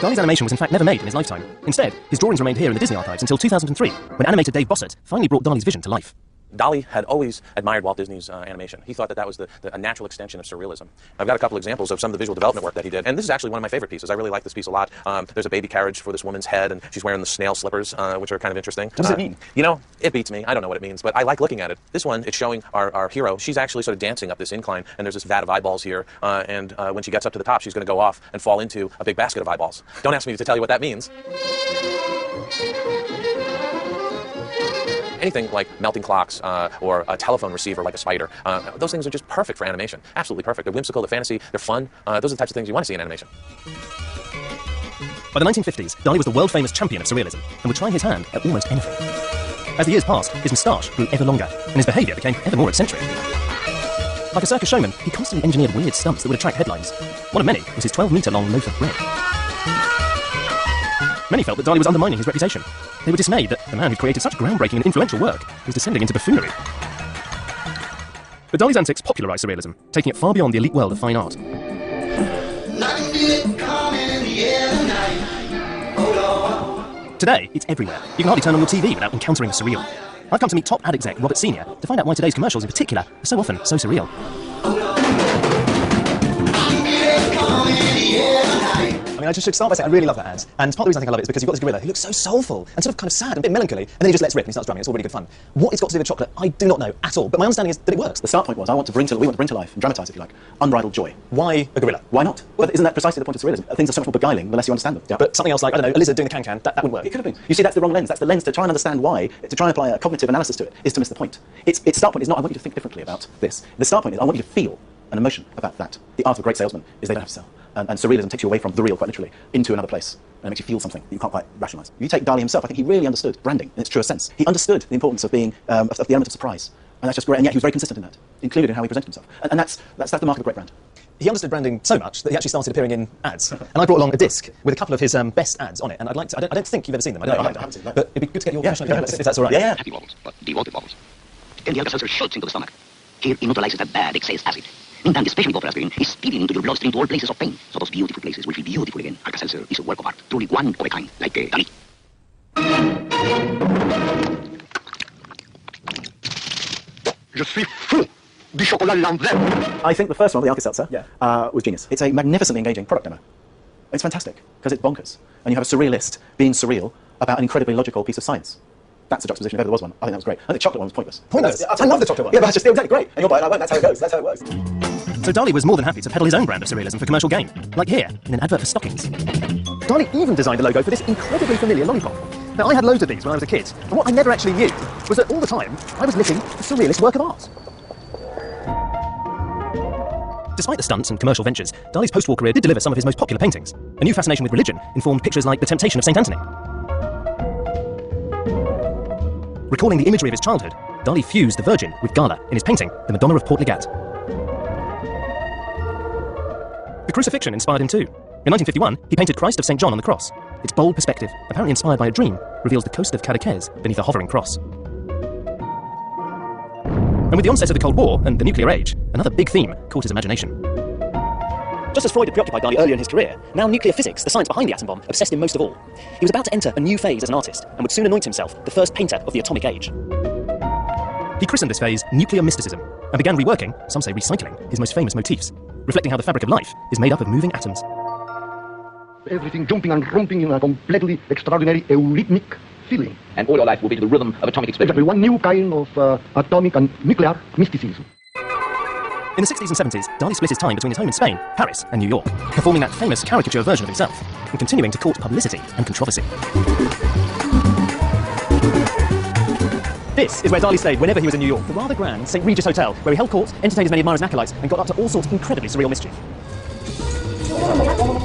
Speaker 21: Dali's animation was in fact never made in his lifetime. Instead, his drawings remained here in the Disney archives until 2003, when animator Dave Bossert finally brought Dali's vision to life.
Speaker 15: Dali had always admired Walt Disney's animation. He thought that that was a natural extension of surrealism. I've got a couple examples of some of the visual development work that he did, and this is actually one of my favorite pieces. I really like this piece a lot. There's a baby carriage for this woman's head, and she's wearing the snail slippers, which are kind of interesting.
Speaker 21: What does it mean?
Speaker 15: You know, it beats me. I don't know what it means, but I like looking at it. This one, it's showing our hero. She's actually sort of dancing up this incline, and there's this vat of eyeballs here, and when she gets up to the top, she's going to go off and fall into a big basket of eyeballs. Don't ask me to tell you what that means. Anything like melting clocks or a telephone receiver like a spider, those things are just perfect for animation. Absolutely perfect. They're whimsical, they're fantasy, they're fun. Those are the types of things you want to see in animation.
Speaker 21: By the 1950s, Dali was the world-famous champion of surrealism and would try his hand at almost anything. As the years passed, his moustache grew ever longer and his behaviour became ever more eccentric. Like a circus showman, he constantly engineered weird stunts that would attract headlines. One of many was his 12-metre-long loaf of bread. Many felt that Dali was undermining his reputation. They were dismayed that the man who created such groundbreaking and influential work was descending into buffoonery. But Dali's antics popularised surrealism, taking it far beyond the elite world of fine art. Today, it's everywhere. You can hardly turn on your TV without encountering the surreal. I've come to meet top ad exec Robert Senior to find out why today's commercials in particular are so often so surreal.
Speaker 1: I mean, I just should start by saying I really love that ad. And part of the reason I think I love it is because you've got this gorilla who looks so soulful and sort of kind of sad and a bit melancholy, and then he just lets rip and he starts drumming. It's all really good fun. What it's got to do with chocolate, I do not know at all. But my understanding is that it works.
Speaker 2: The start point was we want to bring to life and dramatise, if you like, unbridled joy.
Speaker 1: Why a gorilla?
Speaker 2: Why not? Well, isn't that precisely the point of surrealism? Things are so much more beguiling the less you understand them.
Speaker 1: Yeah, but something else like, I don't know, a lizard doing the can-can, that wouldn't work.
Speaker 2: It could have been. You see, that's the wrong lens. That's the lens to try and understand why, to try and apply a cognitive analysis to it, is to miss the point. Its start point is not, I want you to think differently about this. The start point is, I want you to feel an emotion about that. The art of a great salesman is they don't have to sell. And surrealism takes you away from the real, quite literally, into another place. And it makes you feel something that you can't quite rationalise. You take Dali himself, I think he really understood branding in its truest sense. He understood the importance of being, of the element of surprise. And that's just great, and yet he was very consistent in that, included in how he presented himself. And that's the mark of a great brand.
Speaker 21: he understood branding so much that he actually started appearing in ads. And I brought along a disc with a couple of his best ads on it, and I'd like to, I don't think you've ever seen them, I haven't seen them. But it'd be good to get your passion if that's all right.
Speaker 6: Yeah. Happy wobbles, but devoted wobbles. Then the Alka-Seltzer shoots into the stomach. Here, it neutralizes that bad excess acid. Meantime, the special aspirin is speeding into your bloodstream to all places of pain. So those beautiful places will feel beautiful again. Alka-Seltzer is a work of art, truly one of a kind, like DALI.
Speaker 18: Je suis fou du chocolat l'envers.
Speaker 2: I think the first one, the Alka-Seltzer, was genius. It's a magnificently engaging product demo. It's fantastic, because it's bonkers. And you have a surrealist being surreal about an incredibly logical piece of science. That's the juxtaposition, if ever there was one. I think that was great. I think the chocolate one was pointless.
Speaker 21: Pointless?
Speaker 2: I love the chocolate one. Yeah, but they're exactly great. And you'll buy it, and I won't. That's how it goes. That's how it works.
Speaker 21: So DALI was more than happy to peddle his own brand of surrealism for commercial gain, like here, in an advert for stockings. DALI even designed the logo for this incredibly familiar lollipop. Now, I had loads of these when I was a kid, and what I never actually knew was that all the time I was living a surrealist work of art. Despite the stunts and commercial ventures, DALI's post-war career did deliver some of his most popular paintings. A new fascination with religion informed pictures like The Temptation of St. Anthony. Recalling the imagery of his childhood, DALI fused the Virgin with Gala in his painting, The Madonna of Port Legat. The crucifixion inspired him too. In 1951, he painted Christ of St. John on the cross. Its bold perspective, apparently inspired by a dream, reveals the coast of Cadaqués beneath a hovering cross. And with the onset of the Cold War and the nuclear age, another big theme caught his imagination. Just as Freud had preoccupied DALI earlier in his career, now nuclear physics, the science behind the atom bomb, obsessed him most of all. He was about to enter a new phase as an artist, and would soon anoint himself the first painter of the atomic age. He christened this phase nuclear mysticism, and began reworking, some say recycling, his most famous motifs, reflecting how the fabric of life is made up of moving atoms.
Speaker 18: Everything jumping and romping in a completely extraordinary eurythmic feeling.
Speaker 6: And all your life will be to the rhythm of atomic explosion.
Speaker 18: Exactly, one new kind of atomic and nuclear mysticism.
Speaker 21: In the 60s and 70s, DALI split his time between his home in Spain, Paris, and New York, performing that famous caricature version of himself, and continuing to court publicity and controversy. This is where DALI stayed whenever he was in New York, the rather grand St. Regis Hotel, where he held court, entertained his many admirers and acolytes, and got up to all sorts of incredibly surreal mischief.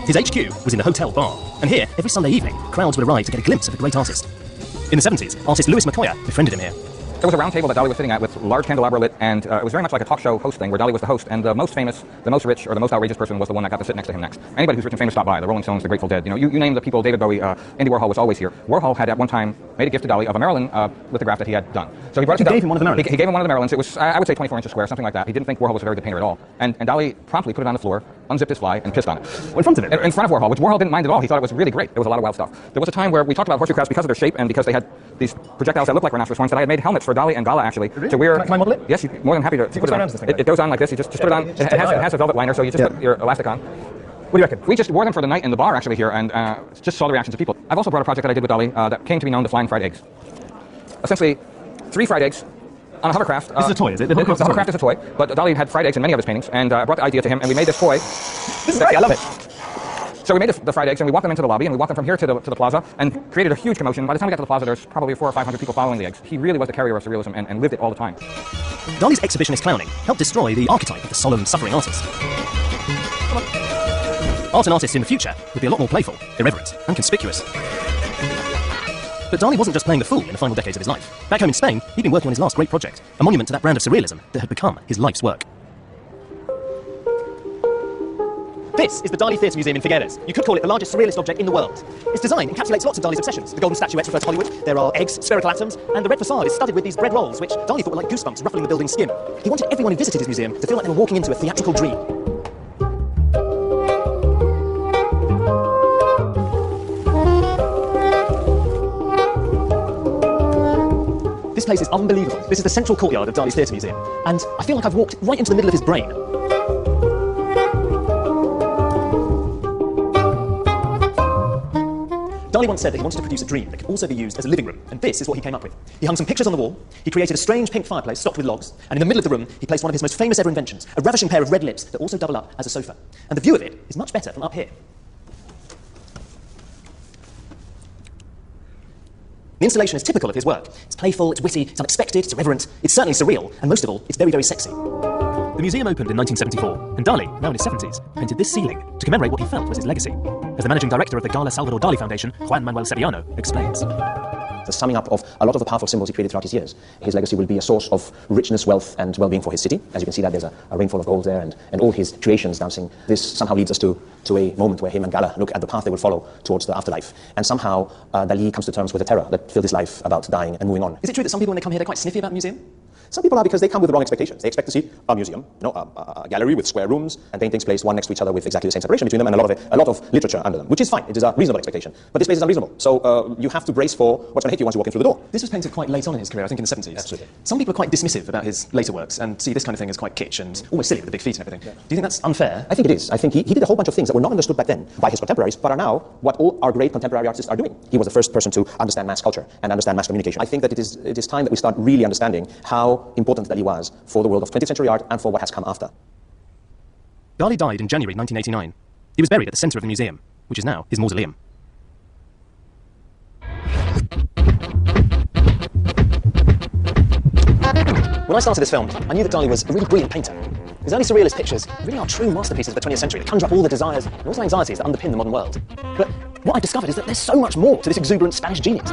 Speaker 21: His HQ was in the hotel bar, and here, every Sunday evening, crowds would arrive to get a glimpse of the great artist. In the 70s, artist Louis McCoyer befriended him here.
Speaker 9: There was a round table that DALI was sitting at with large candelabra lit, and it was very much like a talk show host thing where DALI was the host, and the most famous, the most rich, or the most outrageous person was the one that got to sit next to him next. Anybody who's rich and famous stopped by. The Rolling Stones, the Grateful Dead, you name the people, David Bowie, Andy Warhol was always here. Warhol had at one time made a gift to DALI of a Marilyn lithograph that he had done. So he brought it to DALI.
Speaker 21: He gave him one of the Marilyns?
Speaker 9: He gave him one of the Marilyns. It was, I would say, 24 inches square, something like that. He didn't think Warhol was a very good painter at all. And DALI promptly put it on the floor, unzipped his fly, and pissed on it.
Speaker 21: In front of him?
Speaker 9: In front of Warhol, which Warhol didn't mind at all. He thought it was really great. There was a lot of wild stuff. There was a time where we talked about horseshoe crabs because of their shape and because they had these projectiles that looked like rhinoceros horns, that I had made helmets for DALI and Gala, actually, to wear.
Speaker 21: Can I model it?
Speaker 9: Yes, you're more than happy to put it on. It goes on like this. You just put it on. It has a velvet liner, so you just put your elastic on.
Speaker 21: What do you reckon?
Speaker 9: We just wore them for the night in the bar, actually, here, and just saw the reactions of people. I've also brought a project that I did with DALI that came to be known as Flying Fried Eggs. Essentially, 3 fried eggs on a hovercraft.
Speaker 21: This is a toy, is it?
Speaker 9: The hovercraft is a toy, but DALI had fried eggs in many of his paintings, and I brought the idea to him, and we made this toy.
Speaker 21: This is great, I love it.
Speaker 9: So we made the fried eggs, and we walked them into the lobby, and we walked them from here to the plaza, and created a huge commotion. By the time we got to the plaza, there's probably 400 or 500 people following the eggs. He really was the carrier of surrealism and lived it all the time.
Speaker 21: DALI's exhibitionist clowning helped destroy the archetype of the solemn, suffering artist. Art and artists in the future would be a lot more playful, irreverent, and conspicuous. But DALI wasn't just playing the fool in the final decades of his life. Back home in Spain, he'd been working on his last great project, a monument to that brand of surrealism that had become his life's work. This is the DALI Theatre Museum in Figueres. You could call it the largest surrealist object in the world. Its design encapsulates lots of DALI's obsessions. The golden statuettes refer to Hollywood, there are eggs, spherical atoms, and the red facade is studded with these bread rolls, which DALI thought were like goosebumps ruffling the building's skin. He wanted everyone who visited his museum to feel like they were walking into a theatrical dream. This place is unbelievable. This is the central courtyard of DALI's Theatre Museum, and I feel like I've walked right into the middle of his brain. DALI once said that he wanted to produce a dream that could also be used as a living room, and this is what he came up with. He hung some pictures on the wall, he created a strange pink fireplace stocked with logs, and in the middle of the room he placed one of his most famous ever inventions, a ravishing pair of red lips that also double up as a sofa. And the view of it is much better from up here. The installation is typical of his work. It's playful, it's witty, it's unexpected, it's irreverent, it's certainly surreal, and most of all, it's very, very sexy. The museum opened in 1974, and DALI, now in his 70s, painted this ceiling to commemorate what he felt was his legacy. As the managing director of the Gala Salvador Dali Foundation, Juan Manuel Sevillano, explains.
Speaker 1: So the summing up of a lot of the powerful symbols he created throughout his years. His legacy will be a source of richness, wealth, and well-being for his city. As you can see that there's a rainfall of gold there, and all his creations dancing. This somehow leads us to a moment where him and Gala look at the path they will follow towards the afterlife. And somehow DALI comes to terms with the terror that filled his life about dying and moving on.
Speaker 21: Is it true that some people, when they come here, they're quite sniffy about the museum?
Speaker 1: Some people are, because they come with the wrong expectations. They expect to see a museum, a gallery with square rooms and paintings placed one next to each other with exactly the same separation between them, and a lot of literature under them, which is fine. It is a reasonable expectation. But this place is unreasonable. So you have to brace for what's going to hit you once you walk in through the door.
Speaker 21: This was painted quite late on in his career, I think in the 70s.
Speaker 1: Absolutely.
Speaker 21: Some people are quite dismissive about his later works and see this kind of thing as quite kitsch and almost silly with the big feet and everything. Yeah. Do you think that's unfair?
Speaker 1: I think it is. I think he did a whole bunch of things that were not understood back then by his contemporaries, but are now what all our great contemporary artists are doing. He was the first person to understand mass culture and understand mass communication. I think that it is time that we start really understanding how important DALI was for the world of 20th century art and for what has come after.
Speaker 21: DALI died in January 1989. He was buried at the centre of the museum, which is now his mausoleum. When I started this film, I knew that DALI was a really brilliant painter. His early surrealist pictures really are true masterpieces of the 20th century. They conjure up all the desires and also anxieties that underpin the modern world. But what I discovered is that there's so much more to this exuberant Spanish genius.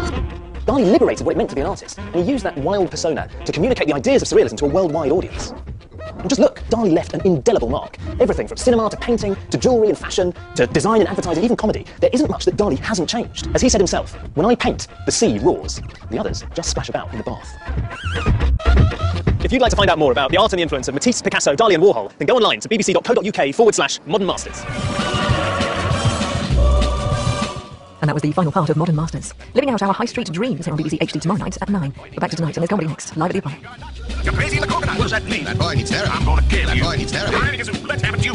Speaker 21: DALI liberated what it meant to be an artist, and he used that wild persona to communicate the ideas of surrealism to a worldwide audience. And just look, DALI left an indelible mark. Everything from cinema to painting, to jewellery and fashion, to design and advertising, even comedy. There isn't much that DALI hasn't changed. As he said himself, when I paint, the sea roars. The others just splash about in the bath. If you'd like to find out more about the art and the influence of Matisse, Picasso, DALI and Warhol, then go online to bbc.co.uk/modern-masters.
Speaker 3: And that was the final part of Modern Masters. Living out our high street dreams here on BBC HD tomorrow night at 9. We're back to tonight and there's comedy next, live at the Apollo.
Speaker 10: You're crazy in the coconut. What does that mean? That boy needs therapy. I'm gonna kill you. That boy needs therapy. Let's have it, you.